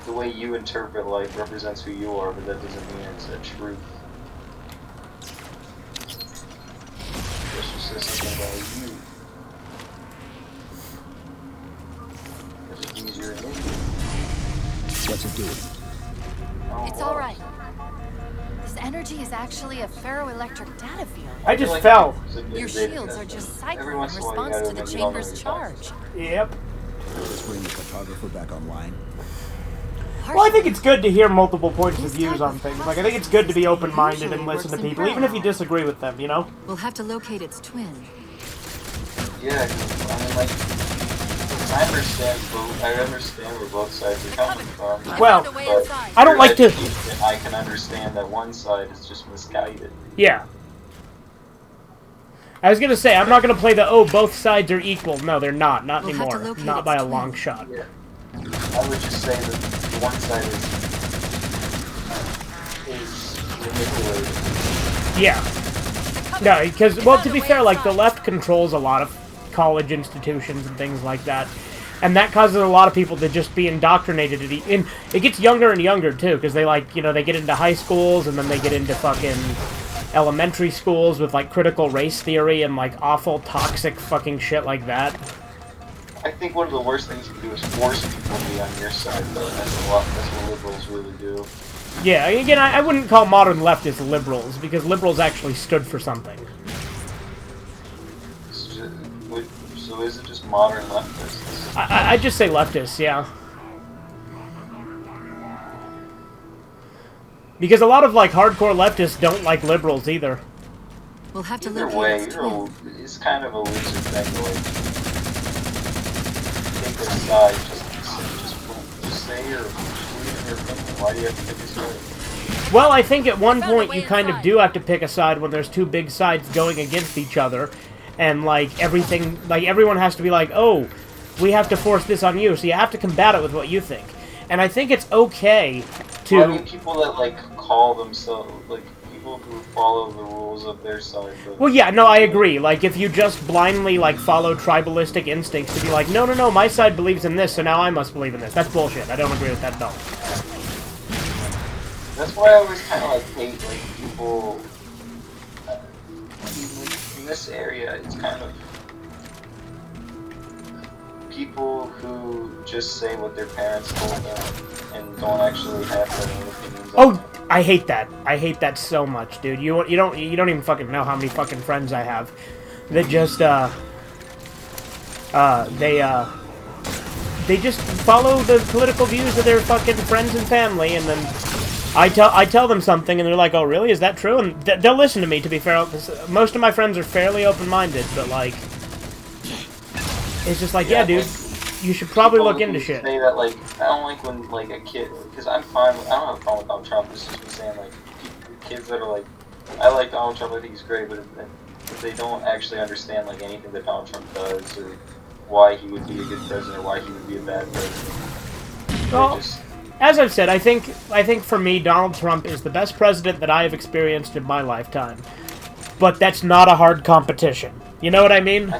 the way you interpret life represents who you are, but that doesn't mean it's a truth. That's just says something about you. That just means you're an idiot. What's it doing? Oh, It's wow. alright. This energy is actually a ferroelectric data field. I just feel like fell. Your shields are just cycling in once in a while you response gotta to the admit you don't know chamber's what you're talking charge. Yep. Let's bring the photographer back online. Well, I think it's good to hear multiple points of views on things. Like, I think it's good to be open-minded and listen to people, even if you disagree with them, you know? We'll have to locate its twin. Yeah, 'cause, I mean, like, I understand where both sides are coming from. Well, Found a way but inside. I don't like to... I can understand that one side is just misguided. Yeah. I was gonna say, I'm not gonna play the, oh, both sides are equal. No, they're not. Not We'll have to anymore. locate Not its by a twin. long shot. Yeah. I would just say that the one side is manipulated. Yeah. No, because, well, to be fair, like, the left controls a lot of college institutions and things like that. And that causes a lot of people to just be indoctrinated. And it gets younger and younger, too, because they, like, you know, they get into high schools, and then they get into fucking elementary schools with, like, critical race theory and, like, awful, toxic fucking shit like that. I think one of the worst things you can do is force people to be on your side, though. And that's what liberals really do. Yeah, again, I wouldn't call modern leftists liberals, because liberals actually stood for something. So is it just modern leftists? I'd just say leftists, yeah. Because a lot of, like, hardcore leftists don't like liberals either. We'll have to Either locate way, its twin. it's kind of a loser thing to, like, take a side, just say your opinion. Why do you have to pick a side? Well, I think at one found a point way you kind of inside. do have to pick a side when there's two big sides going against each other. And, like, everything, like, everyone has to be like, oh, we have to force this on you, so you have to combat it with what you think. And I think it's okay to... Well, I mean, people that, like, call themselves, like, people who follow the rules of their side. But, Well, yeah, no, I agree. Like, if you just blindly, like, follow tribalistic instincts to be like, no, no, no, my side believes in this, so now I must believe in this. That's bullshit. I don't agree with that at all. That's why I always kind of, like, hate, like, people... in this area, it's kind of... people who just say what their parents told them and don't actually have their own opinions. Oh, I hate that. I hate that so much, dude. You don't even fucking know how many fucking friends I have that just they just follow the political views of their fucking friends and family, and then I tell them something, and they're like, "Oh, really? Is that true?" And they'll listen to me. To be fair, 'cause most of my friends are fairly open-minded, but like, it's just like, yeah, dude, you should probably People look into who shit. Say that, like, I don't like when, like, a kid, because I'm fine with, I don't have a problem with Donald Trump. This is just me saying, like, kids that are like, I like Donald Trump, I think he's great, but if they don't actually understand, like, anything that Donald Trump does, or why he would be a good president, or why he would be a bad president, Well, they just As I've said, I think for me, Donald Trump is the best president that I have experienced in my lifetime. But that's not a hard competition. You know what I mean?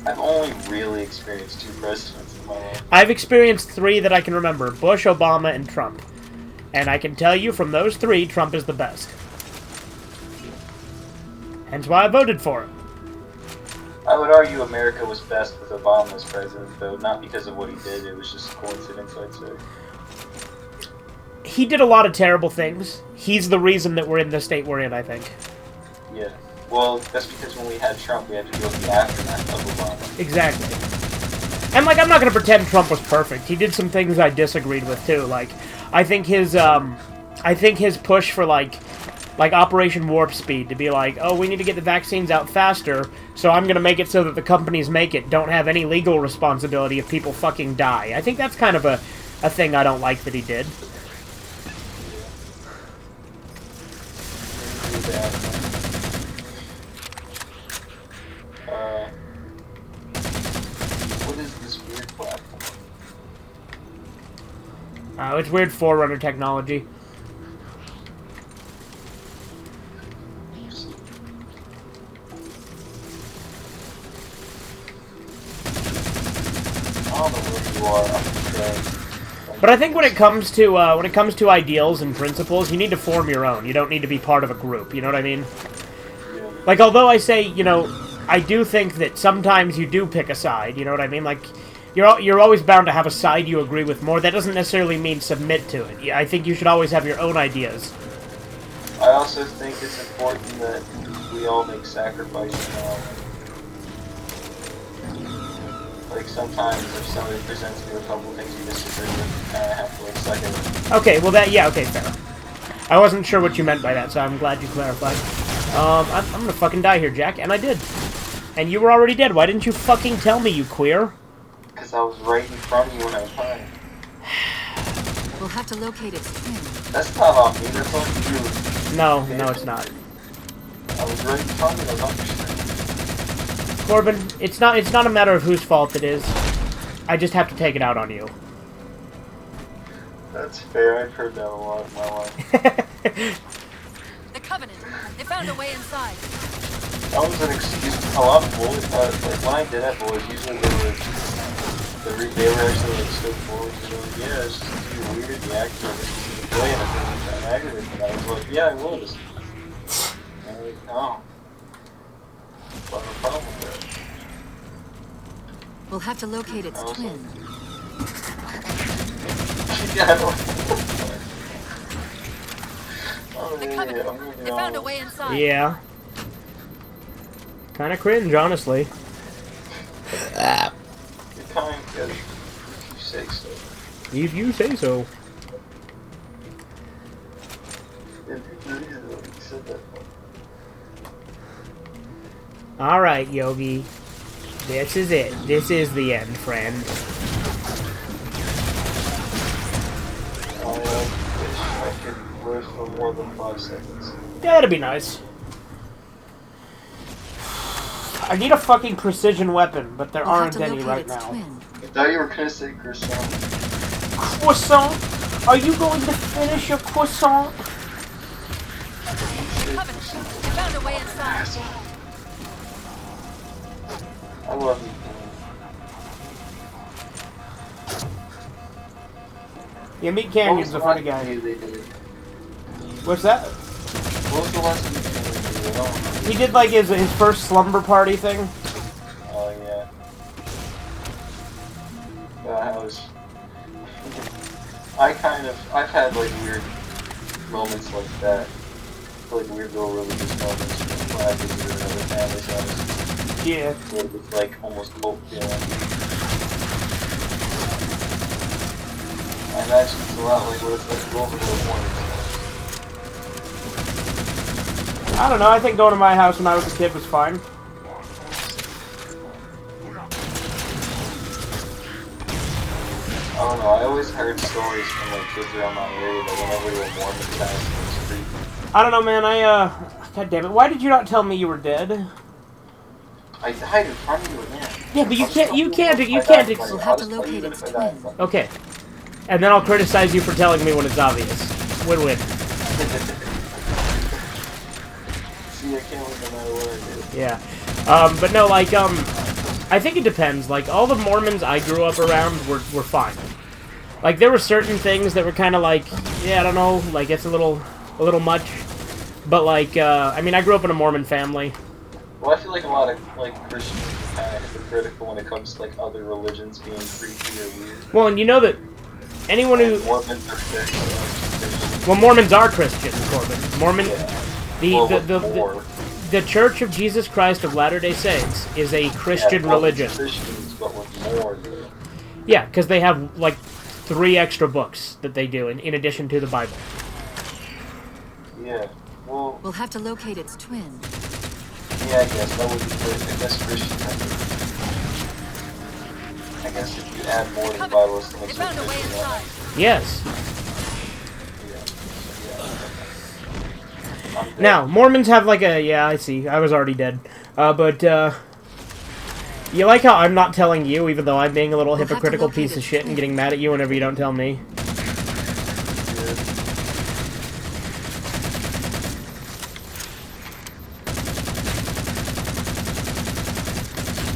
I've only really experienced 2 presidents in my life. I've experienced 3 that I can remember. Bush, Obama, and Trump. And I can tell you, from those 3, Trump is the best. Hence why I voted for him. I would argue America was best with Obama as president, though, not because of what he did, it was just a coincidence, I'd say. He did a lot of terrible things. He's the reason that we're in the state we're in, I think. Yeah. Well, that's because when we had Trump, we had to deal with the aftermath of Obama. Exactly. And, like, I'm not going to pretend Trump was perfect. He did some things I disagreed with, too. Like, I think his push for, like Operation Warp Speed, to be like, oh, we need to get the vaccines out faster, so I'm going to make it so that the companies make it don't have any legal responsibility if people fucking die. I think that's kind of a thing I don't like that he did. What is this weird platform? It's weird Forerunner technology. But I think when it comes to ideals and principles, you need to form your own. You don't need to be part of a group. You know what I mean? Like, although I say, you know, I do think that sometimes you do pick a side. You know what I mean? Like, you're always bound to have a side you agree with more. That doesn't necessarily mean submit to it. I think you should always have your own ideas. I also think it's important that we all make sacrifices now. Like, sometimes if somebody presents me with a couple things you disagree with, you kind of have to, like, suck it. Okay, well okay, fair. I wasn't sure what you meant by that, so I'm glad you clarified. I'm gonna fucking die here, Jack, and I did. And you were already dead. Why didn't you fucking tell me, you queer? Because I was right in front of you when I was dying. We'll have to locate its twin. That's not on me, that's on you. No, it's not. I was right in front of you, I was on your screen. Corbin, it's not a matter of whose fault it is. I just have to take it out on you. That's fair, I've heard that a lot in my life. The Covenant. They found a way inside. That was an excuse. A lot of bullies, like when I did that bullies, usually they were actually like so forward. They were like, yeah, it's just too weird, the actor was playing it and aggravated. And I was like, yeah, I was. And I was like, oh. What's the problem with that? We'll have to locate its twin. Yeah, I don't. The Covenant. They found a way inside. Yeah. Kind of cringe, honestly. You're kind of good, if you say so. If you say so. You said that. Alright, Yogi. This is it. This is the end, friend. I wish I could live for more than 5 seconds. Yeah, that'd be nice. I need a fucking precision weapon, but there aren't any right now. I thought you were gonna say croissant. Croissant? Are you going to finish your croissant? Covenant. They found a way inside. I love you. Yeah, Meat Canyon's a funny guy. What's that? What was the last one you did? I don't remember. He did like his first slumber party thing. Oh yeah. Yeah, I was. I've had like weird moments like that. Like weird little religious moments when I visited another family's house. Yeah. With like almost cult feeling. I imagine it's a lot like what it's like to go over to a morning. I don't know, I think going to my house when I was a kid was fine. I don't know, I always heard stories from like kids around my area that went over to a Mormon's house in the street. I don't know, man, God damn it, why did you not tell me you were dead? I died in front of you again. Yeah, but you can't We'll have to locate its twin. Okay. And then I'll criticize you for telling me when it's obvious. Win-win. See, I can't win no matter what I do. Yeah. But no, like, I think it depends. Like, all the Mormons I grew up around were fine. Like, there were certain things that were kind of like, yeah, I don't know, like, it's a little much. But, like, I mean, I grew up in a Mormon family. Well, I feel like a lot of, like, Christians are kind of hypocritical when it comes to, like, other religions being creepy or weird. Well, and you know that anyone who... Mormons are Christians. Well, Mormons are Christian, Corbin. Mormon... Yeah. The Church of Jesus Christ of Latter-day Saints is a Christian religion. Christians, but with more. Yeah, because they have, like, 3 extra books that they do in addition to the Bible. Yeah. Well, We'll have to locate its twin. yeah, I guess that would be good. I guess Christian. I guess if you add more to the Bible, it's going They to found a way inside. Yes. I'm dead. Now, Mormons have like a... Yeah, I see. I was already dead. But, you like how I'm not telling you, even though I'm being a little We'll have to hypocritical locate piece of its shit and twin. getting mad at you whenever you don't tell me?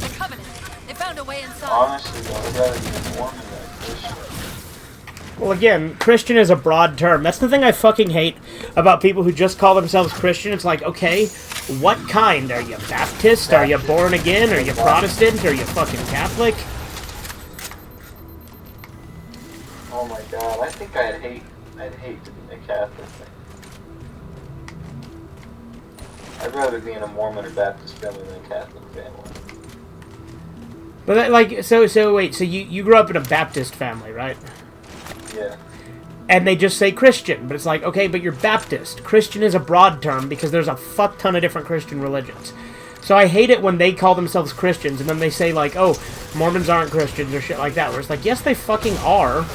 The Covenant. They found a way inside. Honestly, though, I'd rather be a Mormon than a Christian. Well, again, Christian is a broad term. That's the thing I fucking hate about people who just call themselves Christian. It's like, okay, what kind? Are you Baptist? Are you born again? Are you Protestant? Are you fucking Catholic? Oh my god, I think I'd hate to be a Catholic. I'd rather be in a Mormon or Baptist family than a Catholic family. But, that, like, so wait, so you grew up in a Baptist family, right? Yeah. And they just say Christian, but it's like, okay, but you're Baptist. Christian is a broad term because there's a fuck ton of different Christian religions. So I hate it when they call themselves Christians and then they say, like, oh, Mormons aren't Christians or shit like that, where it's like, yes, they fucking are.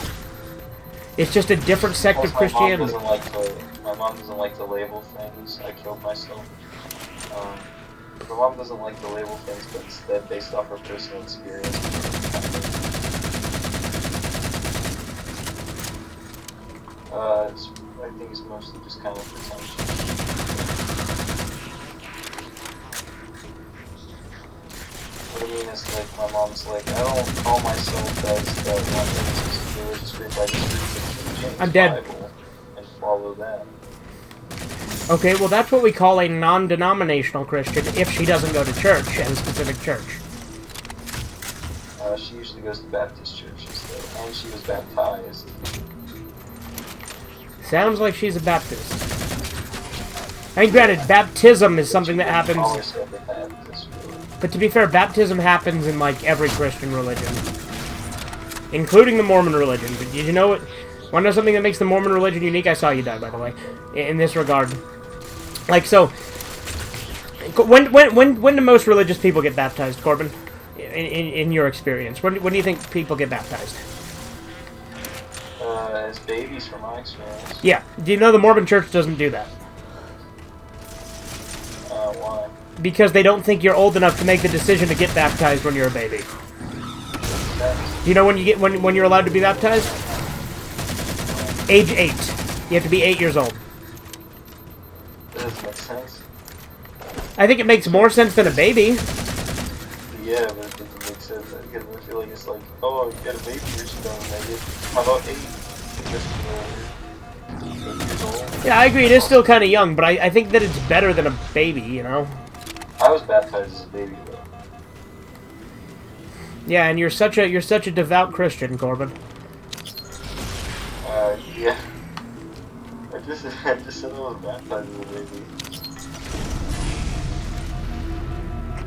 It's just a different sect of Christianity. My mom doesn't like to label things. I killed myself. My mom doesn't like to label things, but instead, based off her personal experience. I think it's mostly just kind of pretentious. What I mean is, like, my mom's like, I don't call myself as the one that's religious group. I just read the James I'm dead. Bible and follow that. Okay, well, that's what we call a non-denominational Christian if she doesn't go to church, at a specific church. She usually goes to Baptist churches, though, and she was baptized. Sounds like she's a Baptist. I mean, granted, baptism is something that happens... Always said the Baptist, really. But to be fair, baptism happens in, like, every Christian religion. Including the Mormon religion. But did you know what? Want to know something that makes the Mormon religion unique? I saw you die, by the way. In this regard. Like, so... When do most religious people get baptized, Corbin? In your experience. When do you think people get baptized? As babies, from my experience. Yeah. Do you know the Mormon church doesn't do that? Why? Because they don't think you're old enough to make the decision to get baptized when you're a baby. Do you know when you're allowed to be baptized? Age 8. You have to be 8 years old. That doesn't make sense. I think it makes more sense than a baby. Yeah, but it doesn't make sense. Because I feel like it's like, oh, you got a baby, you're just gonna make it. How about 8? Just 8 years old. Yeah, I agree. It is still kind of young, but I think that it's better than a baby, you know? I was baptized as a baby, though. Yeah, and you're such a devout Christian, Corbin. Yeah. I just said I was baptized as a baby.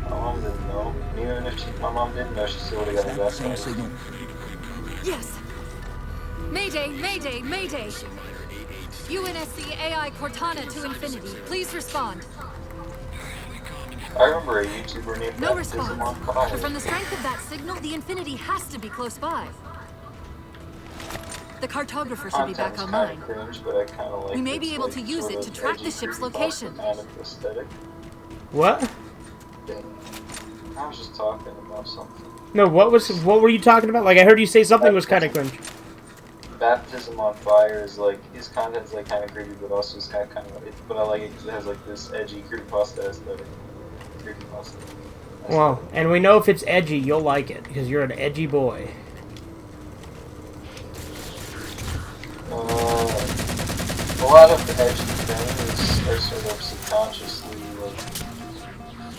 My mom didn't know. Even if my mom didn't know, she still would have got me Send a baptized. signal. Yes. Mayday, Mayday, Mayday. UNSC AI Cortana to infinity. Please respond. I remember a YouTuber named No Baptism response. on But Fire. from the strength of that signal, the infinity has to be close by. The cartographer should be back Content's online. Kind of cringe, but I kind of like. We may its, be able like, to use sort it of to track edgy the ship's creepypasta location. Kind of aesthetic What? thing. I was just talking about something. No, what were you talking about? Like, I heard you say something was kind of cringe. Baptism on Fire is like his content's like kind of creepy, but also it's kind of but I like it 'cause it has like this edgy creepypasta aesthetic. Creepypasta. Well, and we know if it's edgy, you'll like it because you're an edgy boy. A lot of the edgy things are sort of subconsciously like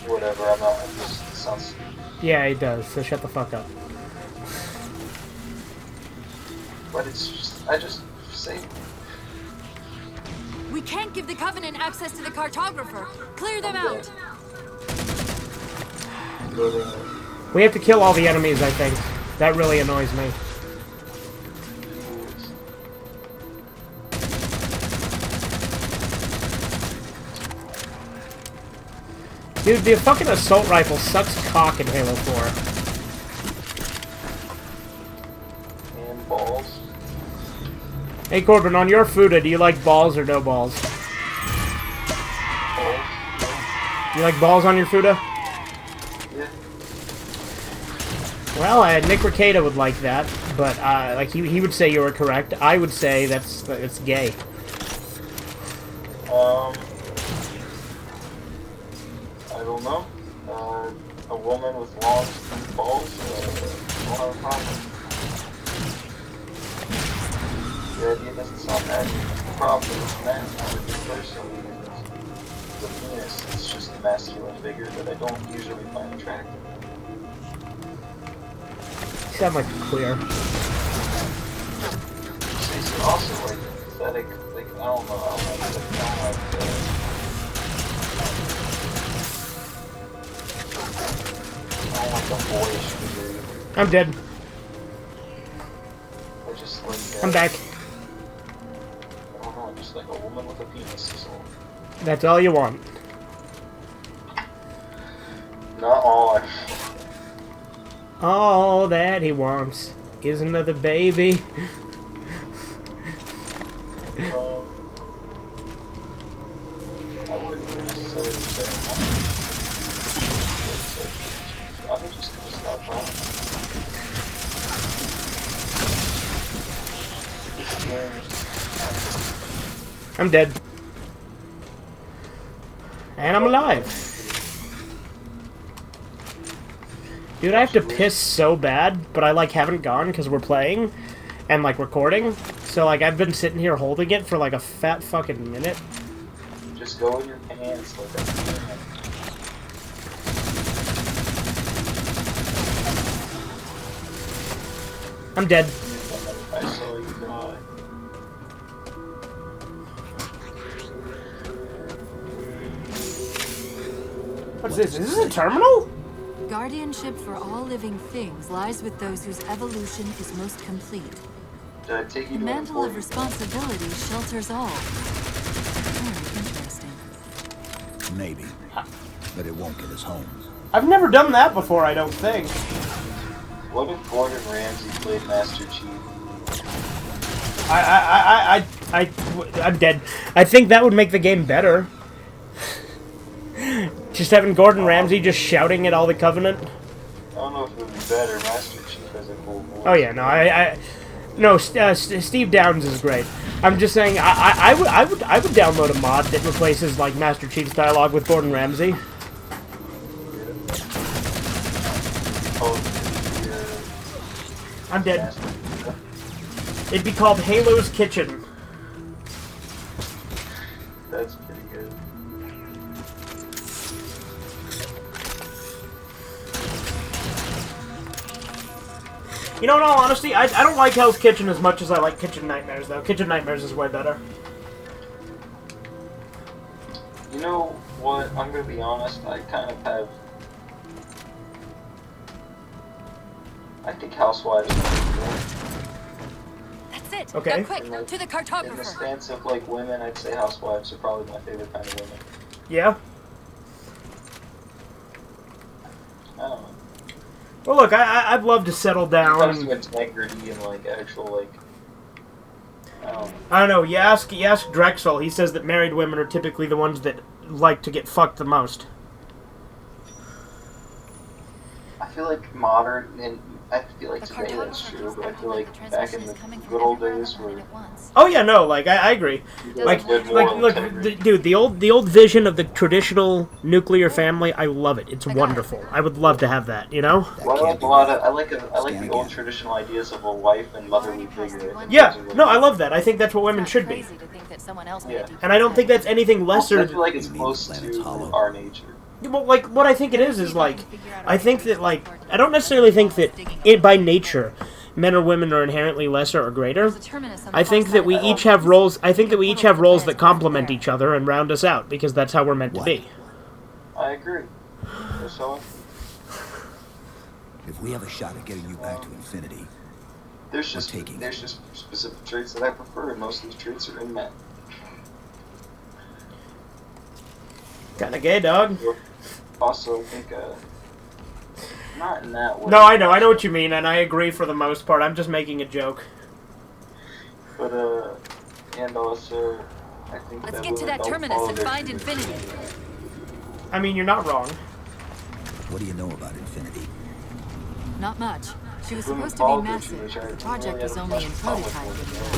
whatever. I'm not. It sounds. Yeah, he does. So shut the fuck up. But it's just. I just say. We can't give the Covenant access to the cartographer. Clear them out. We have to kill all the enemies, I think. That really annoys me. Dude, the fucking assault rifle sucks cock in Halo 4. And balls. Hey Corbin, on your Fuda, do you like balls or no balls? Balls. Do you like balls on your Fuda? Yeah. Well, Nick Ricada would like that, but like he would say you were correct. I would say it's gay. I don't know. A woman with long balls. Don't have a problem. The idea doesn't sound bad. The problem is men. Personally, the penis is just a masculine figure that I don't usually find attractive. You sound like a queer. It's also like pathetic. Like I don't know. I don't like. I don't like a boyish figure. I'm dead. I just like. I'm back. I don't know. Just like a woman with a penis is all. That's all you want. Not all. All that he wants is another baby. I wouldn't necessarily say I'm just gonna stop talking. I'm dead. And I'm alive. Dude, I have to piss so bad, but I like haven't gone because we're playing and like recording. So like I've been sitting here holding it for like a fat fucking minute. Just go in your pants like that. I'm dead. I saw you die. What's this? Is this a terminal? Guardianship for all living things lies with those whose evolution is most complete. Did I take you The to an mantle of important... responsibility shelters all. Very interesting. Maybe. But it won't get us home. I've never done that before, I don't think. What if Gordon Ramsay played Master Chief? I'm dead. I think that would make the game better. Just having Gordon Ramsay just shouting at all the Covenant. I don't know if it would be better. Master Chief has a cool voice. Oh yeah, no, Steve Downs is great. I'm just saying, I would download a mod that replaces like Master Chief's dialogue with Gordon Ramsay. Oh, I'm dead. It'd be called Halo's Kitchen. that's pretty good. You know, in all honesty, I don't like Hell's Kitchen as much as I like Kitchen Nightmares, though. Kitchen Nightmares is way better. You know what? I'm gonna be honest. I kind of have. I think Housewives is pretty good. That's it. Okay. Now quick, In the- to the In the cartographer. stance of like women, I'd say Housewives are probably my favorite kind of women. Yeah? I don't know. Well, look, I'd love to settle When it down. comes to integrity and like actual like. I don't know. I don't know, you ask Drexel, he says that married women are typically the ones that like to get fucked the most. I feel like modern, and I feel like The today that's cartographer true, keeps but I feel calculating like the back in transmission the is coming from good old everywhere on days the planet where at once. Oh yeah, no, like I agree. Like, good like, moral look, integrity. dude, the old vision of the traditional nuclear family, I love it. It's wonderful. I would love to have that, you know? That Well, I can't like be a lot right. of I like Scan the old again. traditional ideas of a wife and motherly figure. I think Yeah, those are really no, I good. love that. I think that's what women It's should not be. crazy to think that someone else Yeah. made you And I don't think that's anything Also, I lesser. feel like it's You mean close the planet's to hollow? our nature. Well, like, what I think it is like, I think that, like, I don't necessarily think that it by nature, men or women are inherently lesser or greater. I think that we each have roles. I think that we each have roles that complement each other and round us out because that's how we're meant to What? be. I agree. So If we have a shot at getting you back to infinity, there's just taking there's just specific traits that I prefer, and most of these traits are in men. Kinda gay, dog. Also, I think not in that way. No, I know what you mean, and I agree for the most part. I'm just making a joke. But and also, I think Let's that get to women that don't terminus follow and their find tradition. infinity. I mean, you're not wrong. what do you know about infinity? Not much. She was Women supposed to follow be their massive. tradition. The project Really was have only much in problem with prototype women. when we left.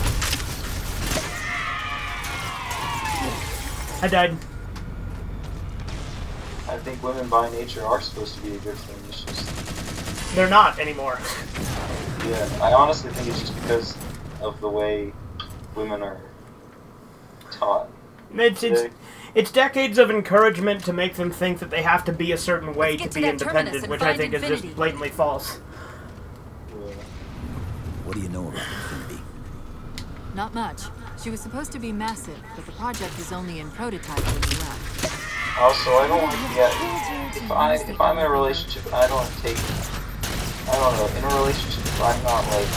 I died. I think women by nature are supposed to be a good thing. It's just, They're not anymore. yeah, I honestly think it's just because of the way women are taught. It's decades of encouragement to make them think that they have to be a certain way Let's to get to be that terminus independent, and which I find think is infinity. just blatantly false. Yeah. What do you know about infinity? Not much. She was supposed to be massive, but the project was only in prototype when we left. Also, I don't want to get. If I'm in a relationship, I don't take. I don't know. In a relationship, if I'm not like.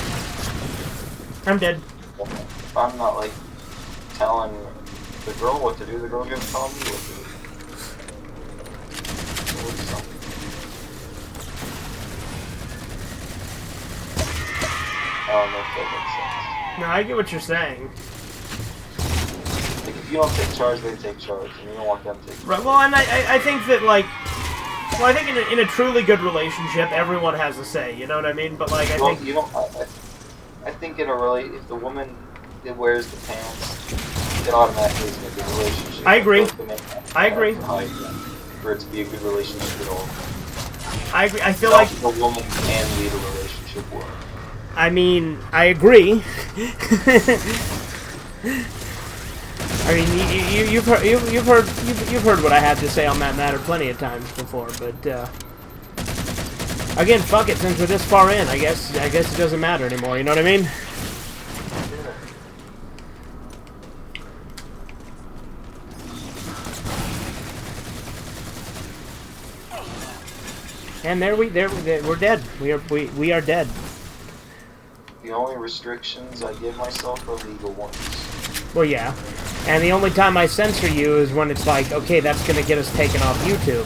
I'm dead. If I'm not like telling the girl what to do, the girl gonna tell me what to do. So it's something. I don't know if that makes sense. No, I get what you're saying. Like, if you don't take charge, they take charge, and you don't want them to take charge. Right. Well, and I think that, like, well, I think in a truly good relationship, everyone has a say. You know what I mean? But like, I Well, think you don't. I think in a if the woman that wears the pants, it automatically is a good relationship. I agree. feel like the man I agree. has to hide them for it to be a good relationship at all. I agree. I feel like the woman can lead a relationship well. I mean, I agree. I mean, you've heard what I had to say on that matter plenty of times before, but again, fuck it. Since we're this far in, I guess it doesn't matter anymore. You know what I mean? And we're dead. We are dead. The only restrictions I give myself are legal ones. Well, yeah. And the only time I censor you is when it's like, okay, that's gonna get us taken off YouTube.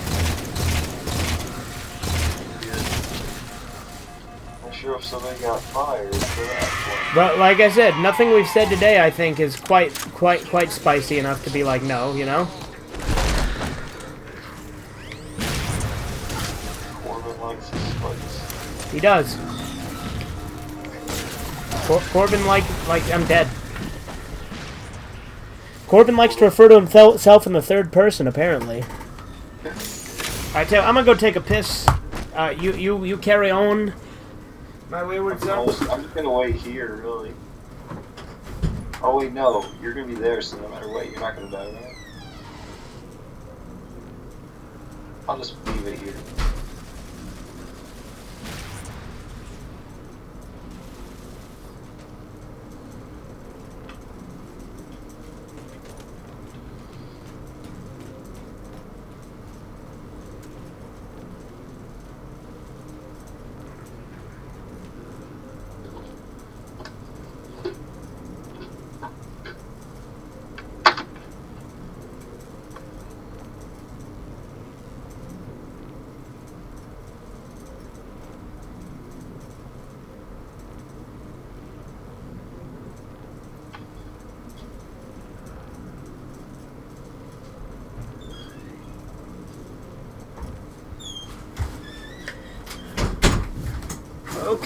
I'm sure if somebody got fired for that But like I said, nothing we've said today, I think, is quite spicy enough to be like, no, you know. Corbin likes his spice. He does. Corbin like I'm dead. Corbin likes to refer to himself in the third person, apparently. Alright, Taylor, I'm gonna go take a piss. You carry on. My wayward son. I'm just gonna wait here, really. Oh wait, no, you're gonna be there, so no matter what, you're not gonna die, right? I'll just leave it here.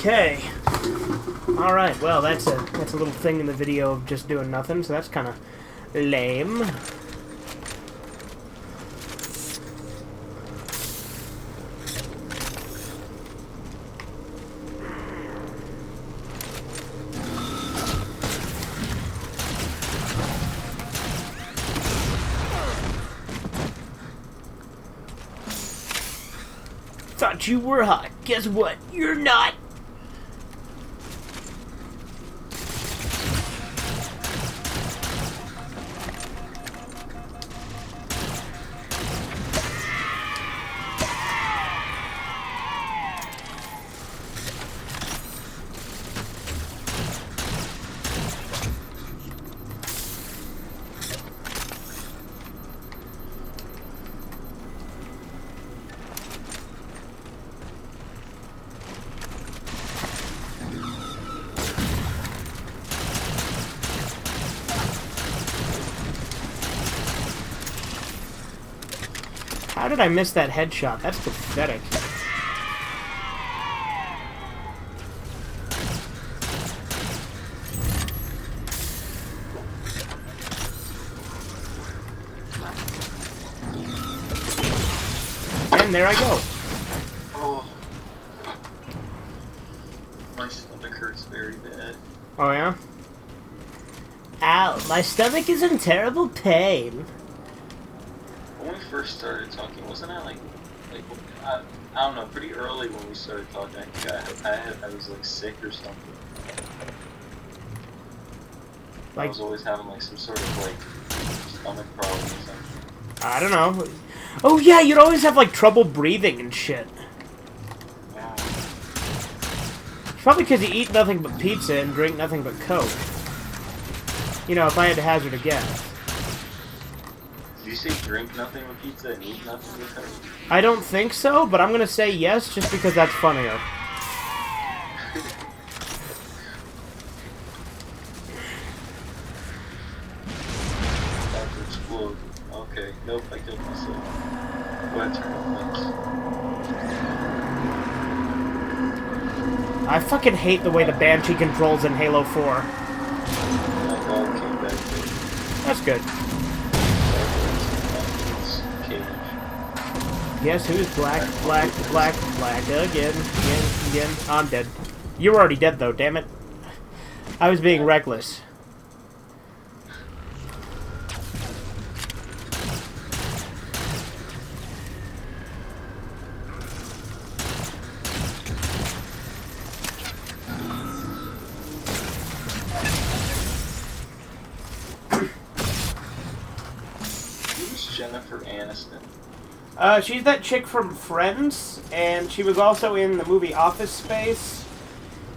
Okay. Alright, well, that's a little thing in the video of just doing nothing, so that's kind of lame. Thought you were hot. Guess what? You're not. How did I miss that headshot? That's pathetic. And there I go. Oh. My stomach hurts very bad. Oh yeah? Ow, my stomach is in terrible pain. When we first started talking, wasn't I like I don't know, pretty early when we started talking, I think I was like sick or something. I was always having like some sort of like stomach problem or something. I don't know. Oh yeah, you'd always have like trouble breathing and shit. Yeah. It's probably because you eat nothing but pizza and drink nothing but Coke. You know, if I had to hazard a guess. Did you say drink nothing but pizza and eat nothing but Coke? I don't think so, but I'm gonna say yes just because that's funnier. About to explode. Okay, nope, I killed myself. Go ahead, turn off lights. I fucking hate the way the Banshee controls in Halo 4. My dog came back to That's good. cage. Guess who's black, black, black, black again. I'm dead. You were already dead though, damn it. I was being reckless. Who's Jennifer Aniston? She's that chick from Friends, and she was also in the movie Office Space,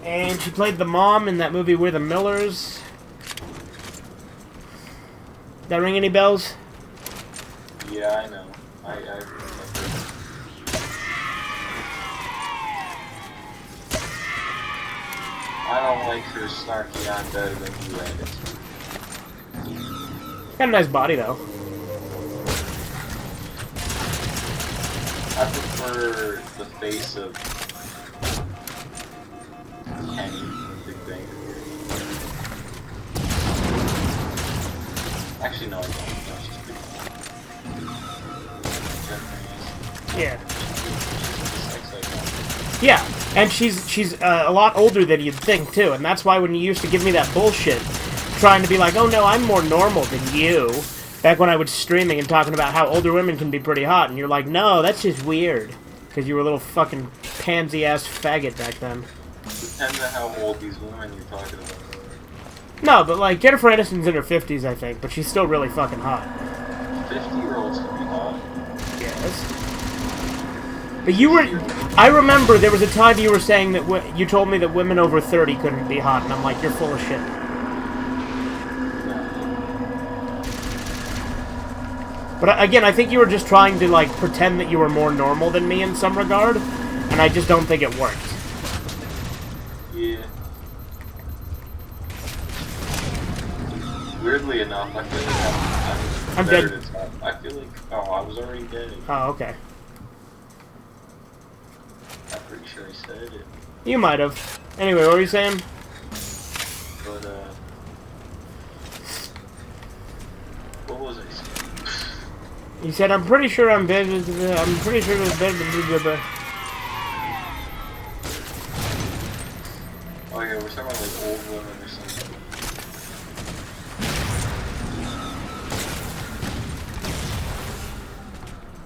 and she played the mom in that movie We're the Millers. That ring any bells? Yeah, I know. I remember. I don't like her snarky on better than you, Anderson. Got a nice body though. I prefer the face of Kenny from Big Bang Theory. Actually, no, I don't. No, she's pretty cool. Yeah. Sex icon. Yeah, and she's a lot older than you'd think too, and that's why when you used to give me that bullshit, trying to be like, oh no, I'm more normal than you, back when I was streaming and talking about how older women can be pretty hot, and you're like, no, that's just weird, because you were a little fucking pansy-ass faggot back then. Depends on how old these women you're talking about. No, but like, Jennifer Aniston's in her 50s, I think, but she's still really fucking hot. 50-year-olds can be hot. Yes. But you were... I remember there was a time you were saying that you told me that women over 30 couldn't be hot, and I'm like, you're full of shit. But again, I think you were just trying to, like, pretend that you were more normal than me in some regard, and I just don't think it worked. Yeah. Weirdly enough, I feel like I'm better dead. to talk. I feel like... Oh, I was already dead. Oh, okay. pretty sure I said it. You might have. Anyway, what were you saying? But, what was I saying? You said, I'm pretty sure I'm better. I'm pretty sure it's better than. Oh yeah, we're talking about like old women or something.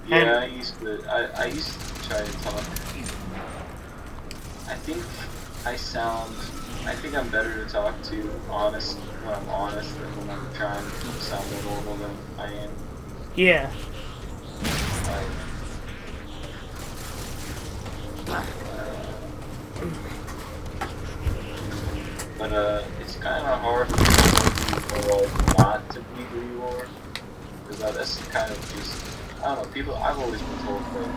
Yeah, I used to try to talk. I think I'm better to talk to honest when I'm honest than when I'm trying to sound more normal than I am. Yeah. But it's kind of hard for not to be who you are, because that's kind of just, I don't know, people, I've always been told that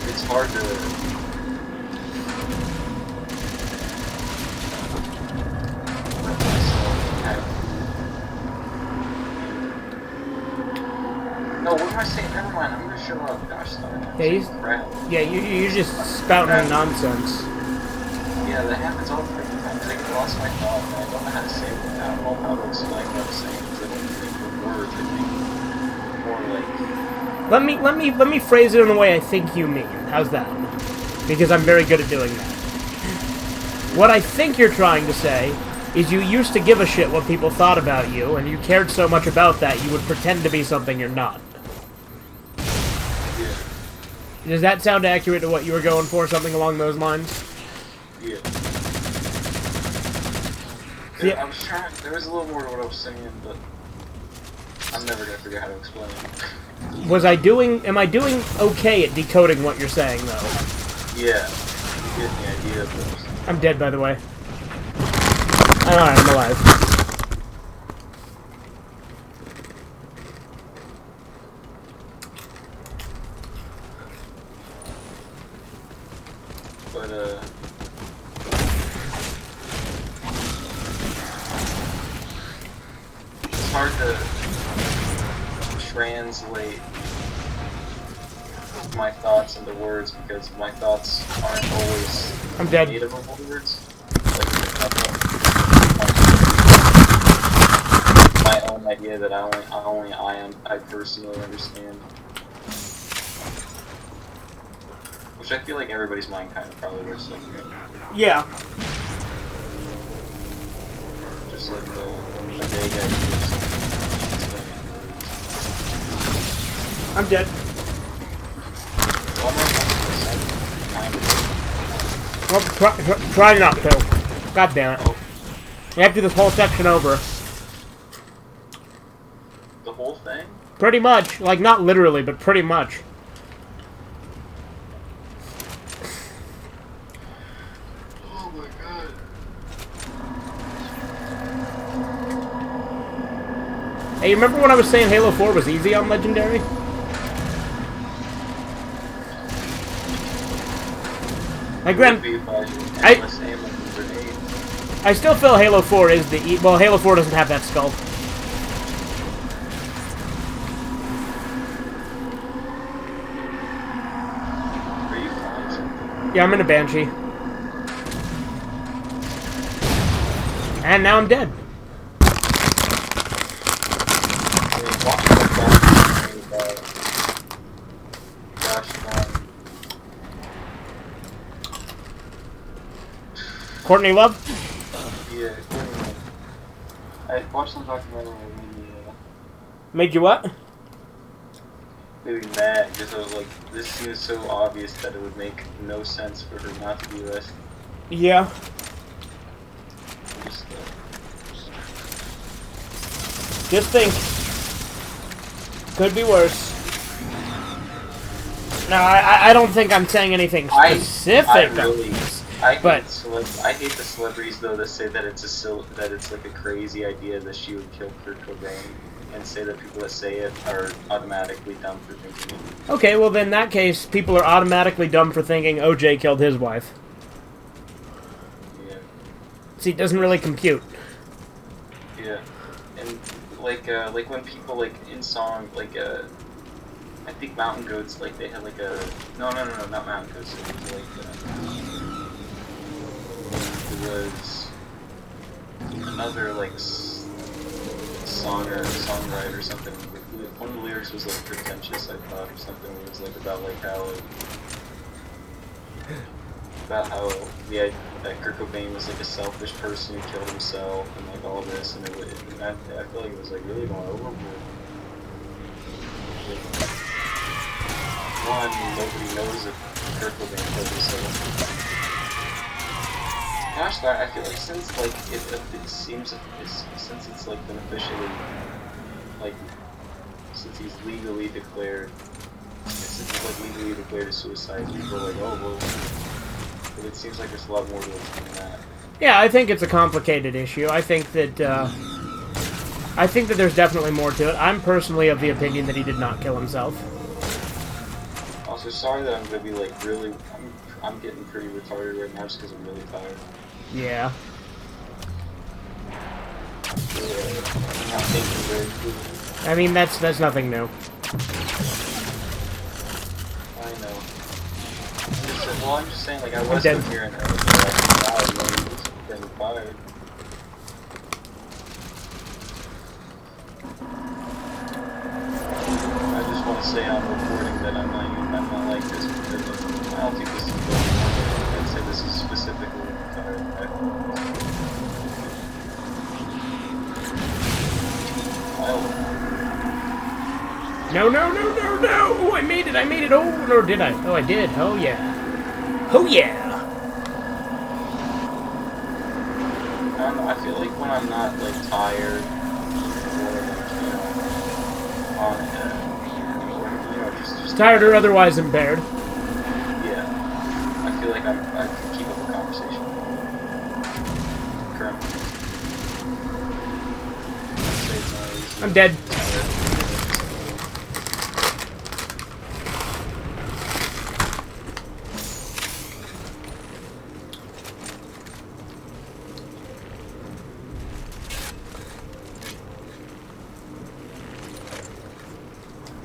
it's hard to, no, what am I saying? Never mind, I'm gonna show up. Gosh darn it. Yeah, you're just spouting nonsense. Yeah, that happens all the freaking time. Like, I lost my thought, and I don't know how to say it. I don't know how to explain what I'm saying, because I don't think the words. I think more like... Let me phrase it in the way I think you mean. How's that? Because I'm very good at doing that. What I think you're trying to say is you used to give a shit what people thought about you, and you cared so much about that you would pretend to be something you're not. Yeah. Does that sound accurate to what you were going for? Something along those lines? Yeah. Yeah. I was trying... There was a little more to what I was saying, but... I'm never gonna figure out how to explain it. Am I doing okay at decoding what you're saying, though? Yeah. You get the idea of what I'm saying. I'm dead, by the way. Alright, I'm alive. But, it's hard to translate my thoughts into words because my thoughts aren't always I'm dead. native of words. Like, my own idea that I personally understand. Which I feel like everybody's mind kind of probably works like that. Yeah. Just like the vague ideas. I'm dead. Well, try not to. God damn it. You have to do this whole section over. The whole thing? Pretty much. Like, not literally, but pretty much. Oh my god. Hey, you remember when I was saying Halo 4 was easy on Legendary? Like, I still feel Halo 4 is the well, Halo 4 doesn't have that skull. Are you fine? Yeah, I'm in a Banshee. And now I'm dead. Courtney Love? Yeah, Courtney Love. I watched some documentary that made me, Made you what? made me mad, because I was like, this seems so obvious that it would make no sense for her not to be listed. Yeah. Just think. Could be worse. No, I don't think I'm saying anything specific. I hate the celebrities though that say that it's like a crazy idea that she would kill Kurt Cobain, and say that people that say it are automatically dumb for thinking it. Okay, well then in that case, people are automatically dumb for thinking OJ killed his wife. Yeah. See, it doesn't really compute. Yeah, and like when people like in song I think mountain goats, like, they had like a... No, not mountain goats. It was like, it was another, like, songwriter or something. One of the lyrics was, like, pretentious, I thought, or something. It was, like, about, like, how that Kurt Cobain was, like, a selfish person who killed himself, and, like, all this, and I feel like it was, like, really going overboard. One, nobody knows if Kurt Cobain killed himself. Gosh, I feel like since like it seems since it's like been officially like since he's legally declared a suicide, people are like, oh well. But it seems like there's a lot more to it than that. Yeah, I think it's a complicated issue. I think that there's definitely more to it. I'm personally of the opinion that he did not kill himself. Also, sorry that I'm gonna be like really. I'm getting pretty retarded right now just because I'm really tired. Yeah. I'm not thinking very clearly. I mean, that's nothing new. I know. I'm just saying, like, I wasn't here and I was getting fired. I just want to say on recording that I'm not like this because I don't think this is good. I'd say this is specifically fired. No! Oh, I made it! Oh, or did I? Oh, I did. Oh, yeah. Oh, yeah! I feel like when I'm not, like, tired, or, like, just tired or otherwise impaired. Yeah. I feel like I can keep up a conversation. Currently. I'm dead.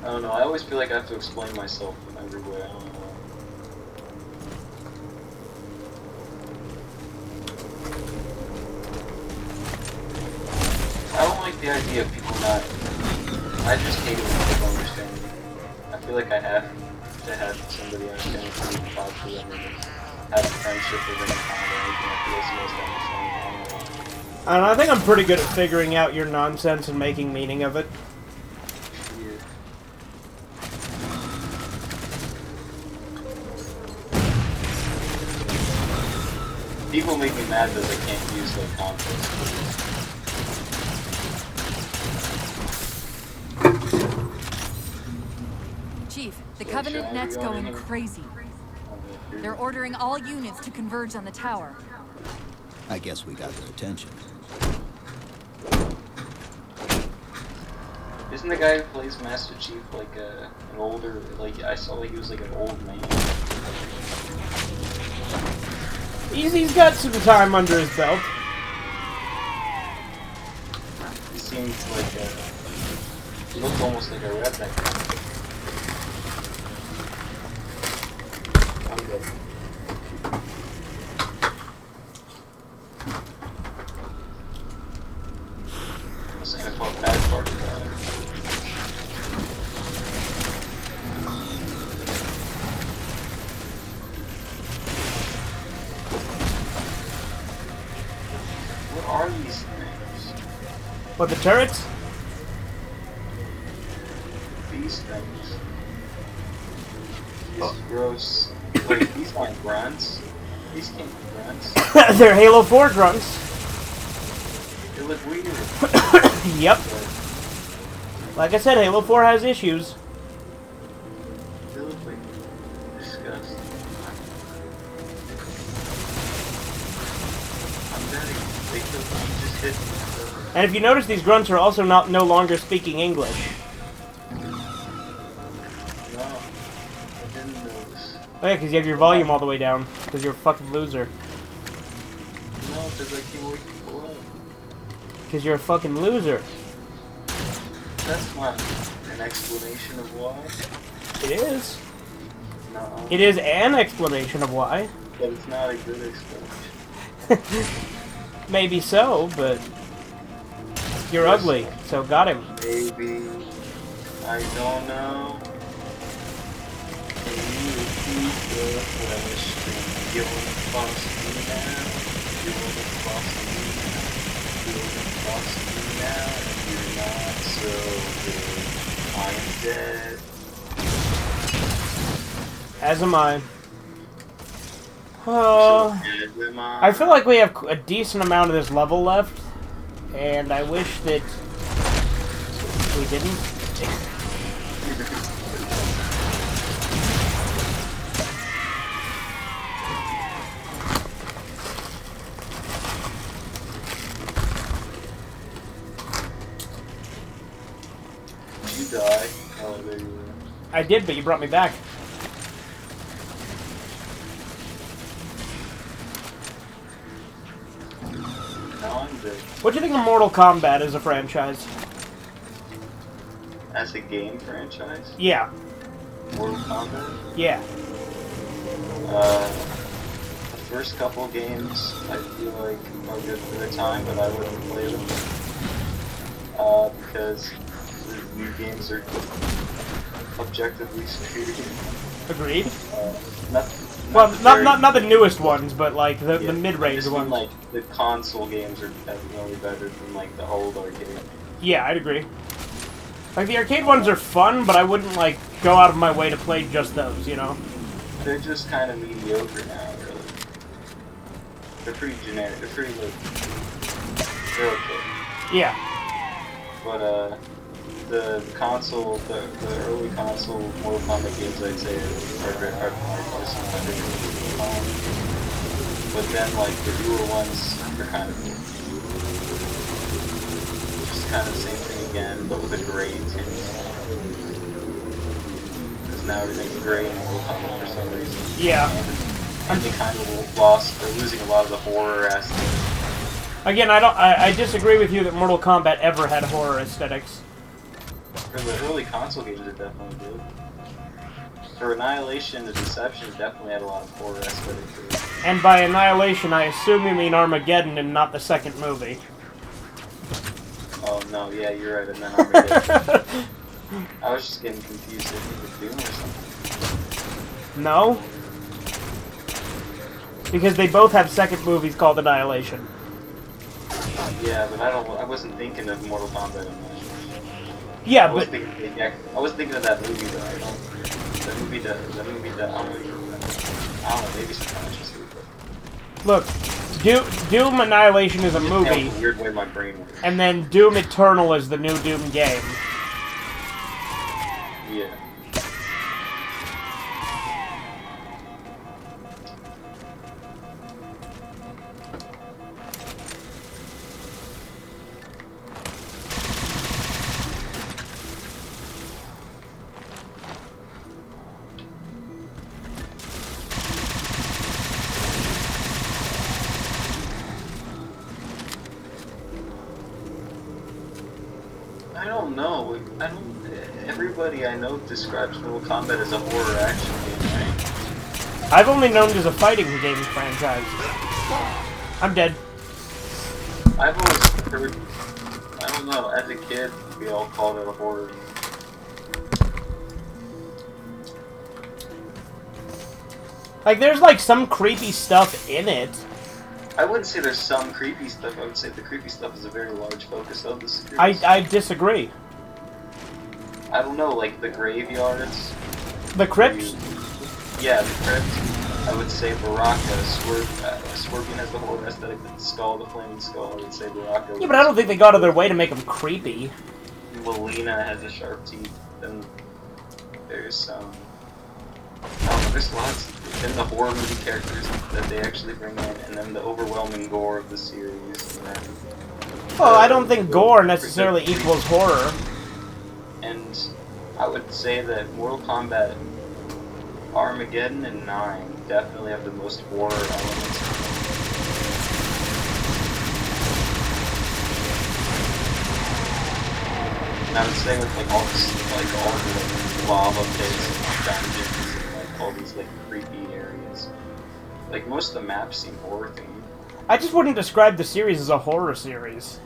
I don't know, I always feel like I have to explain myself in every way, I don't know. I don't like the idea of people not... I just hate it when people understand me. I feel like I have to have somebody understand me to talk to them and have a friendship with them and anything. I feel it's the most understanding. I don't know, I think I'm pretty good at figuring out your nonsense and making meaning of it. People make me mad that they can't use like context. Chief, the Covenant net's going crazy. They're ordering all units to converge on the tower. I guess we got their attention. Isn't the guy who plays Master Chief like an older, like I saw like he was like an old man? He's got some time under his belt. He seems like he looks almost like a redneck. I'm good. I was gonna call bad part of that. What are these things? What, the turrets? These things. These gross. Wait, these aren't grunts. These can't be grunts. They're Halo 4 grunts. They look weird. Yep. Like I said, Halo 4 has issues. They look like disgusting. I'm betting they could just hit me. And if you notice, these grunts are also no longer speaking English. No, I didn't notice. Oh yeah, because you have your volume all the way down. Because you're a fucking loser. No, because I keep waking people up. Because you're a fucking loser. That's not. an explanation of why? It is. No. It is an explanation of why. But it's not a good explanation. Maybe so, but you're ugly, so got him. Maybe. I don't know. Can you repeat the question? You wanna cross me now? You wanna cross me now? You wanna cross me now? And you're not so good. I am dead. As am I. I feel like we have a decent amount of this level left, and I wish that we didn't. Did you die? Oh, there you were. I did, but you brought me back. What do you think of Mortal Kombat as a franchise? As a game franchise? Yeah. Mortal Kombat? Yeah. The first couple games I feel like are good for the time, but I wouldn't play them. Because the new games are objectively superior. Agreed. Not not the newest ones, but like the mid-range just ones. Like the console games are definitely better than like the old arcade. Yeah, I'd agree. Like the arcade ones are fun, but I wouldn't like go out of my way to play just those, you know? They're just kind of mediocre now, really. They're pretty generic. They're pretty like they're okay. Yeah. But the console, the early console Mortal Kombat games, I'd say are personally my favorite. But then like the newer ones are kind of just kind of the same thing again, but with a gray tinge. Because now everything's gray in Mortal Kombat for some reason. Yeah. And they kind of lost, they're losing a lot of the horror aspect. Again, I disagree with you that Mortal Kombat ever had horror aesthetics. For the early console games, it definitely did. For Annihilation, the Deception definitely had a lot of horror aesthetic to it. And by Annihilation, I assume you mean Armageddon and not the second movie. Oh no, yeah, you're right, and then Armageddon. I was just getting confused if it was Doom or something. No? Because they both have second movies called Annihilation. Yeah, but I wasn't thinking of Mortal Kombat Annihilation. Yeah, I was but... thinking of that movie though, that movie that, I don't know, maybe subconsciously, but... Look, Doom Annihilation is a movie, The weird way my brain works. and then Doom Eternal is the new Doom game. Yeah. I don't know. Everybody I know describes Mortal Kombat as a horror action game, right? I've only known it as a fighting game franchise. I'm dead. I've always heard, I don't know, as a kid, we all called it a horror game. Like, there's like some creepy stuff in it. I wouldn't say there's some creepy stuff, I would say the creepy stuff is a very large focus of the series. I disagree. I don't know, like the graveyards. The crypts? Yeah, the crypts. I would say Baraka. Scorpion has the whole aesthetic, the skull, the flaming skull. I would say Baraka. Yeah, but I don't think they go out of their way to make them creepy. Melina has a sharp teeth, and there's some... there's lots. Then the horror movie characters that they actually bring in, and then the overwhelming gore of the series, and then... Well, I don't think gore necessarily equals horror. And I would say that Mortal Kombat, Armageddon, and 9 definitely have the most horror elements. And I would say with like all the lava pits and dungeons and like all these like creepy areas, like most of the maps seem horror themed. I just wouldn't describe the series as a horror series.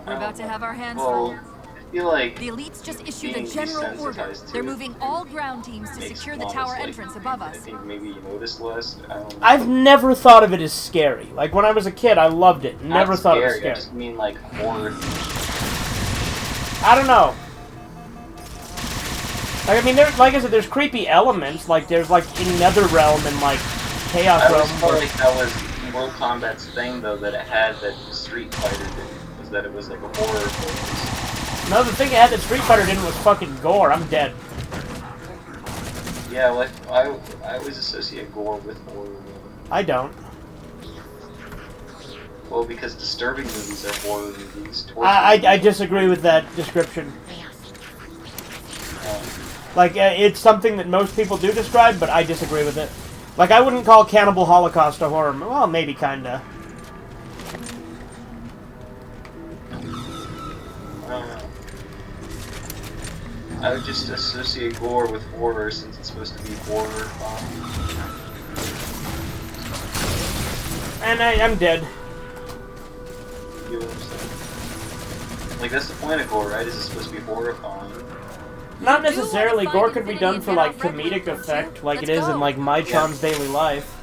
We're about to have our hands Well, full. I feel like The elites just issued a being general order. desensitized to They're it moving all ground teams to makes secure the it tower almost, like, entrance above I us. think maybe you notice less. I don't know. I've never thought of it as scary. Like, when I was a kid, I loved it. Never Not thought it was scary, I scary. just mean like horror. I don't know. Like, I mean, like I said, there's creepy elements. Like, there's, like, in Netherrealm and, like, Chaos I Realm. always felt like that was Mortal Kombat's thing, though, that it had that Street Fighter didn't, was that it was like a horror focus. No, the thing it had that Street Fighter didn't was fucking gore. I'm dead. Yeah, like, I always associate gore with horror. I don't. Well, because disturbing movies are horror movies. Torture I disagree with that description. movies. Like, it's something that most people do describe, but I disagree with it. Like, I wouldn't call Cannibal Holocaust a horror movie. Well, maybe kinda. I don't know. I would just associate gore with horror since it's supposed to be horror. And I'm dead. You know what I'm saying? Like, that's the point of gore, right? Is it's supposed to be horrifying. Not You do necessarily. wanna Gore find can be infinity done and for, get like, off Red comedic Root, don't effect, you? like Let's it is in, go. like, Mai-chan's daily life.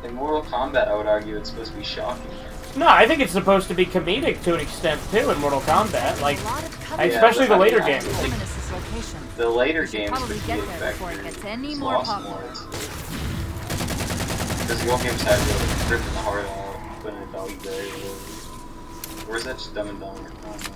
In Mortal Kombat, I would argue it's supposed to be shocking. No, I think it's supposed to be comedic to an extent, too, in Mortal Kombat. Like, A lot of cover- especially the later Yeah, games. like, Terminus's location. the later We should games, probably the get comedic there before it factor gets any is more lost popular. Because the old games had to rip the heart out, put in a doggy bag, or whatever. Or is that just Dumb and Dumber? I don't know.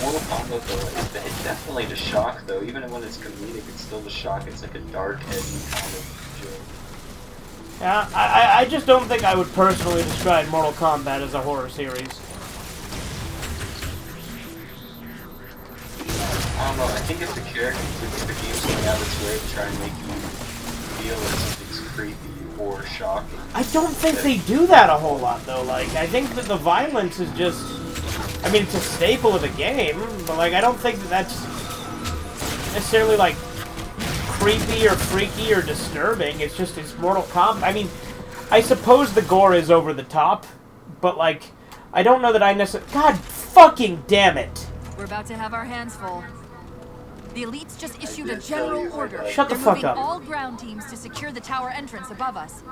Mortal Kombat though, it's definitely the shock though. Even when it's comedic, it's still the shock. It's like a dark, edgy kind of joke. Yeah, I just don't think I would personally describe Mortal Kombat as a horror series. I don't know. I think if the game's going out its way to try and make you feel that something's creepy or shocking. I don't think they do that a whole lot, though. Like, I think that the violence is just... I mean, it's a staple of the game, but, like, I don't think that that's necessarily, like, creepy or freaky or disturbing. It's just, it's Mortal Kombat. I mean, I suppose the gore is over the top, but, like, I don't know that I necessarily... God fucking damn it! We're about to have our hands full. The elites just issued a general order. Shut the They're fuck moving up. all ground teams to secure the tower entrance above us.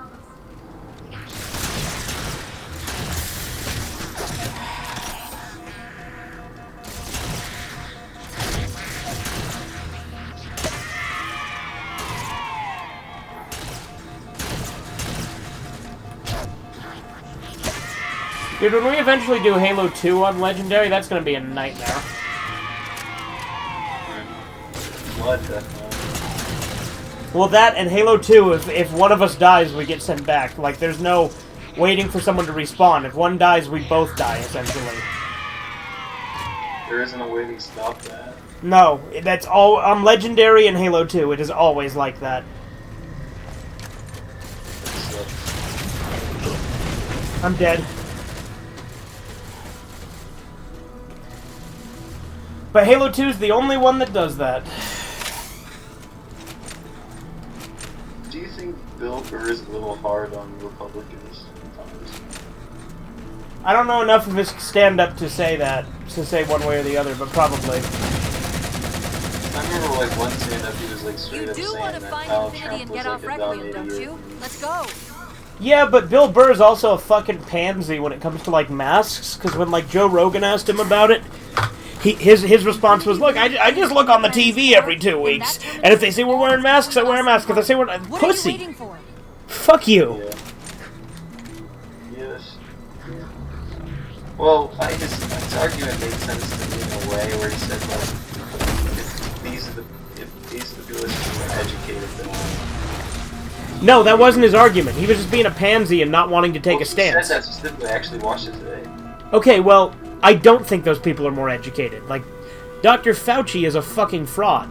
Dude, when we eventually do Halo 2 on Legendary, that's gonna be a nightmare. Blood, definitely. Well, that and Halo 2, if one of us dies, we get sent back. Like, there's no waiting for someone to respawn. If one dies, we both die, essentially. There isn't a way to stop that. No, that's all... On Legendary and Halo 2, it is always like that. So, I'm dead. But Halo 2 is the only one that does that. do you think Bill Burr is a little hard on Republicans sometimes? I don't know enough of his stand-up to say that, to say one way or the other, but probably. I remember like one stand-up he was like straight You up do saying want to that find Donald infinity Trump and was get off like a dumb Requiem, don't idiot. you? Let's go. Yeah, but Bill Burr's also a fucking pansy when it comes to, like, masks, because when, like, Joe Rogan asked him about it, his response was, look, I just look on the TV every 2 weeks, and if they say we're wearing masks, I wear a mask. If they say we're... What are you Pussy! waiting for? Fuck you! Yeah. Yes. Well, his argument made sense to me in a way where he said, like, if these are the people who are educated, then No, that wasn't his argument. He was just being a pansy and not wanting to take a He stance. said that specifically. I actually watched it today. Okay, well, I don't think those people are more educated. Like, Dr. Fauci is a fucking fraud.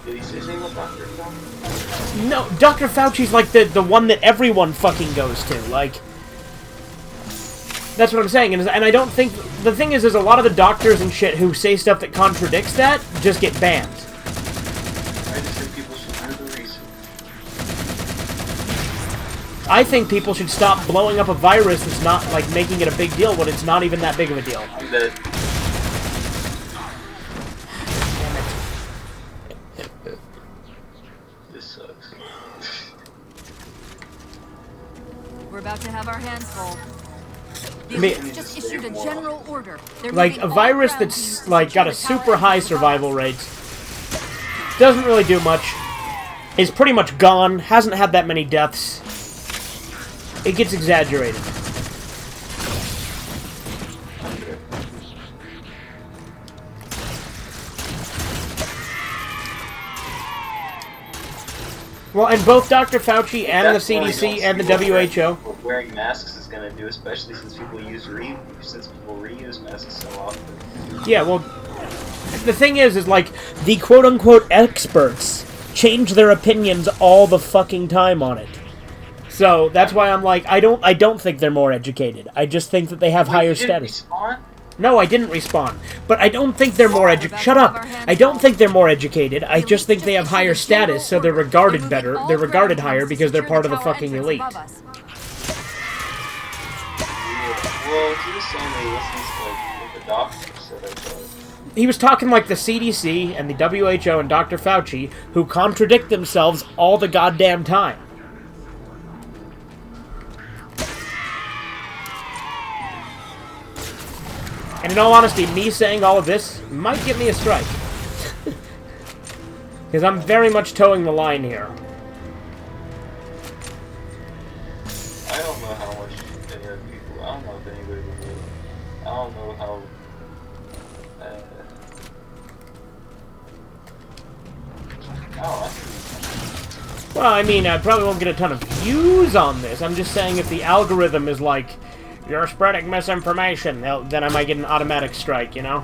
Did he say anything about Dr. Fauci? No, Dr. Fauci's like the one that everyone fucking goes to. Like, that's what I'm saying. And I don't think... The thing is a lot of the doctors and shit who say stuff that contradicts that just get banned. I just think people should do the research. I think people should stop blowing up a virus that's not, like, making it a big deal when it's not even that big of a deal. I'm dead. This sucks. We're about to have our hands full. The Me- elites just issued a general order. They're Like, moving a all virus ground that's, teams to like, got secure a the tower super high and survival province. rate, doesn't really do much, is pretty much gone, hasn't had that many deaths. It gets exaggerated. Well, and both Dr. Fauci and the That's why I don't CDC see and the what WHO... what wearing masks is going to do, especially since people reuse masks so often. Yeah, well, the thing is like, the quote-unquote experts change their opinions all the fucking time on it. So, that's why I'm like, I don't think they're more educated. I just think that they have higher You didn't status. respawn? No, I didn't respawn. But I don't think they're more educated. Shut up! I don't think they're more educated. I just think they have higher status, so they're regarded better. They're regarded higher because they're part of the fucking elite. Yeah. Well, he was saying that he listens to, like, what the doctor said, I thought. He was talking like the CDC and the WHO and Dr. Fauci, who contradict themselves all the goddamn time. And in all honesty, me saying all of this might get me a strike. Because I'm very much towing the line here. I don't know how much any other people. I don't know if anybody would do it. I don't know how. Well, I mean, I probably won't get a ton of views on this. I'm just saying if the algorithm is like, you're spreading misinformation, then I might get an automatic strike, you know?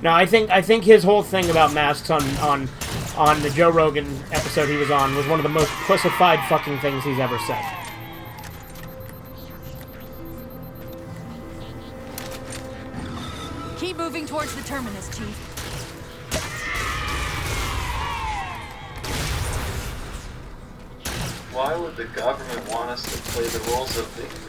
No, I think his whole thing about masks on the Joe Rogan episode he was on was one of the most pussified fucking things he's ever said. Keep moving towards the terminus, Chief. Why would the government want us to play the roles of victims?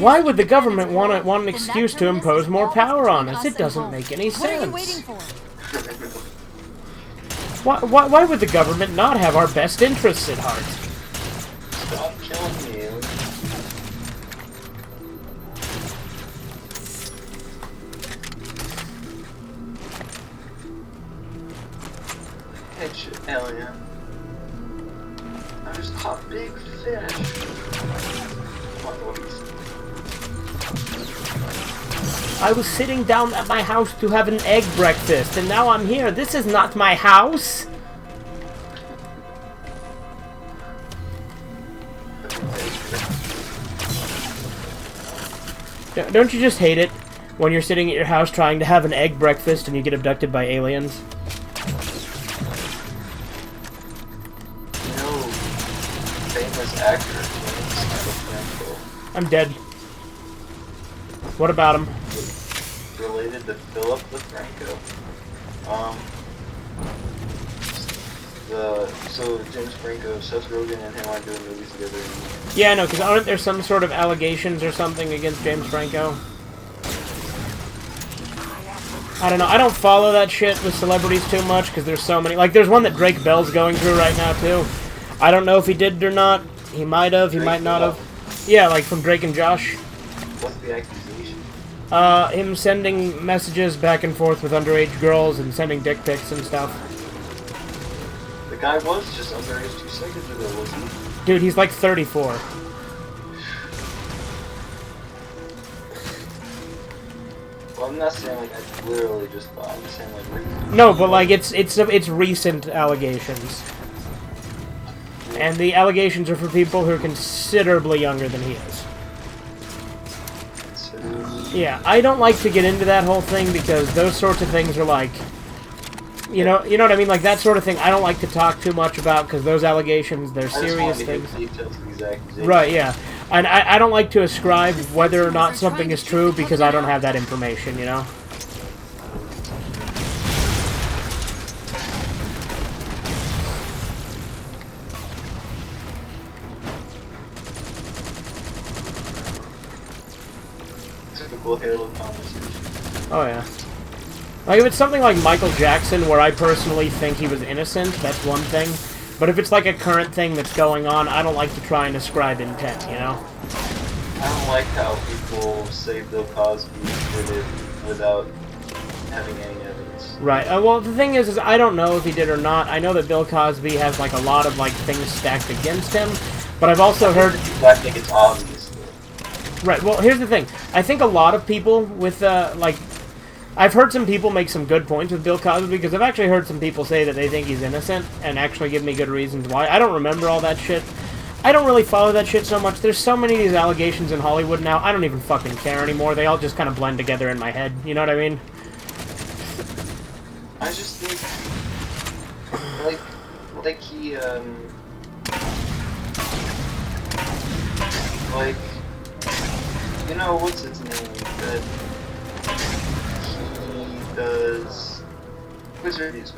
Why would the government want an excuse to impose more power on us? It doesn't make any What are you sense. waiting for? Why would the government not have our best interests at heart? Stop killing me. Headshot, hell yeah. I just caught big fish. Come on, boys. I was sitting down at my house to have an egg breakfast, and now I'm here. This is not my house. Don't you just hate it when you're sitting at your house trying to have an egg breakfast and you get abducted by aliens? No famous actor James I'm dead. What about him? related to Philip DeFranco. So James Franco, Seth Rogen, and him aren't doing movies together anymore. Yeah, I know, because aren't there some sort of allegations or something against James Franco? I don't know. I don't follow that shit with celebrities too much because there's so many. Like, there's one that Drake Bell's going through right now, too. I don't know if he did or not. He might have. He might not have. Yeah, like from Drake and Josh. What's the accusation? Him sending messages back and forth with underage girls and sending dick pics and stuff. The guy was just underage 2 seconds ago, was he? Dude, he's like 34. Well, I'm not saying like I literally just thought. I'm just saying like. No, but like it's recent allegations. And the allegations are for people who are considerably younger than he is. to do. Yeah, I don't like to get into that whole thing because those sorts of things are like, you know what I mean? Like that sort of thing I don't like to talk too much about because those allegations, they're serious things. Details of these accusations. Right, yeah. And I don't like to ascribe whether or not something is true because I don't have that information, you know? Typical Halo conversation. Oh, yeah. Like, if it's something like Michael Jackson, where I personally think he was innocent, that's one thing. But if it's like a current thing that's going on, I don't like to try and ascribe intent, you know? I don't like how people say Bill Cosby did it without having any evidence. Right. Well, the thing is I don't know if he did or not. I know that Bill Cosby has, like, a lot of, like, things stacked against him. But I've also heard... I think it's obvious, though. Right. Well, here's the thing. I think a lot of people with, like... I've heard some people make some good points with Bill Cosby, because I've actually heard some people say that they think he's innocent, and actually give me good reasons why. I don't remember all that shit. I don't really follow that shit so much. There's so many of these allegations in Hollywood now, I don't even fucking care anymore. They all just kind of blend together in my head. You know what I mean? I just think, like he, like, you know, what's its name, that he does, quiz reviews.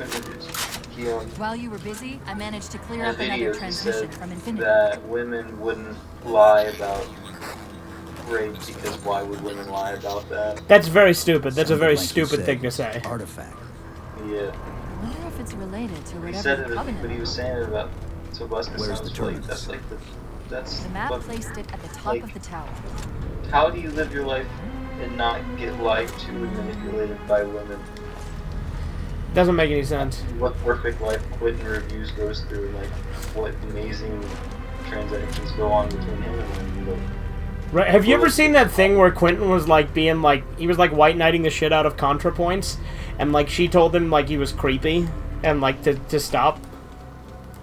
He, While you were busy, I managed to clear in a up another video he transmission said from Infinity. that women wouldn't lie about rape, because why would women lie about that? That's very stupid. That's a Sounded very like you stupid said thing to say. Artifact. Yeah. I wonder if it's related to He whatever said the it, Covenant but he was was. saying it about Tobuska. Where's Sounds the like terminus? that's like that's. The map but placed it at the top like- of the tower. how do you live your life and not get lied to and manipulated by women? Doesn't make any sense. What perfect life Quentin reviews goes through, and like what amazing transactions go on between him and women. Right. Have you ever seen that thing where Quentin was like being like he was like white knighting the shit out of ContraPoints, and like she told him like he was creepy and like to stop?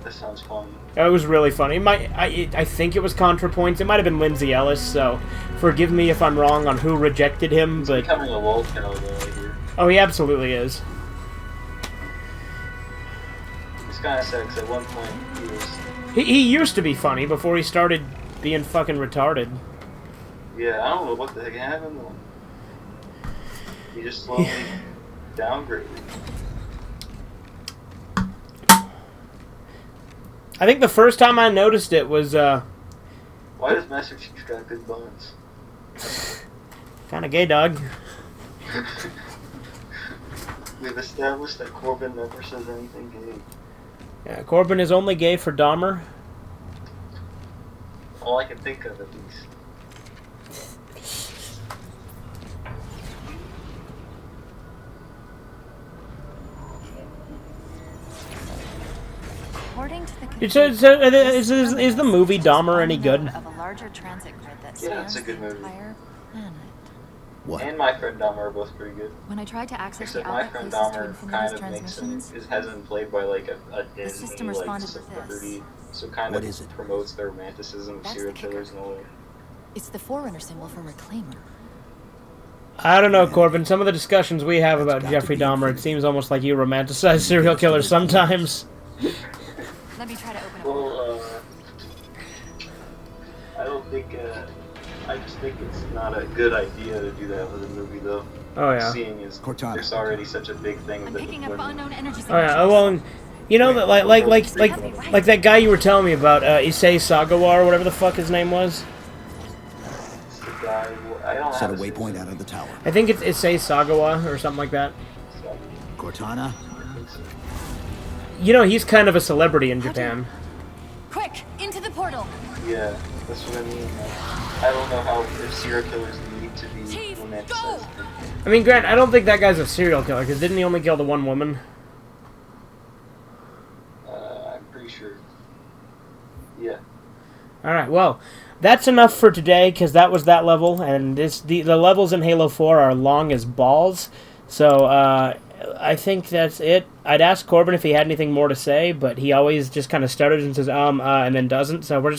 That sounds funny. It was really funny. I think it was ContraPoints. It might have been Lindsay Ellis. So forgive me if I'm wrong on who rejected him, He's but becoming a volcano though, I hear. oh, he absolutely is. It's kind of sad because at one point he was, He used to be funny before he started being fucking retarded. yeah, I don't know what the heck happened. He just slowly downgraded. I think the first time I noticed it was Why does Master Chief got good buns? kind of gay, dog. We've established that Corbin never says anything gay. Yeah, Corbin is only gay for Dahmer. All I can think of, at least. According to the Is the movie Dahmer any good? Of a larger transit grid that Yeah, it's a spans good the movie. entire planet. What? And My Friend Dahmer are both pretty good. When I tried to access Except the My outlet Friend closest to Dahmer Infinity's kind of makes transmissions, it hasn't been played by like a Disney system like responded with this. celebrity, so kind What of is it? promotes the romanticism of That's serial the kicker. killers in a way. it's the Forerunner symbol for Reclaimer. I don't know, Corbin. Some of the discussions we have about got to Jeffrey be Dahmer, it Infinity. seems almost like you romanticize serial killers sometimes. Let me try to open up. Well, I don't think. I just think it's not a good idea to do that with a movie, though. Oh yeah. Seeing as Cortana. there's already such a big thing I'm with picking women. up unknown energy Oh yeah. signatures. Oh, well, and you know that like that guy you were telling me about, Issei Sagawa or whatever the fuck his name was. It's the guy I don't Set a have waypoint out of the tower. I think it's Issei Sagawa or something like that. Cortana? You know, he's kind of a celebrity in Japan. Quick, into the portal. Yeah, that's what I mean. Like, I don't know how if serial killers need to be Chief, romanticized. I mean, Grant, I don't think that guy's a serial killer, because didn't he only kill the one woman? I'm pretty sure. Yeah. Alright, well, that's enough for today, because that was that level, and the levels in Halo 4 are long as balls, so, I think that's it. I'd ask Corbin if he had anything more to say, but he always just kind of stutters and says, and then doesn't, so we're just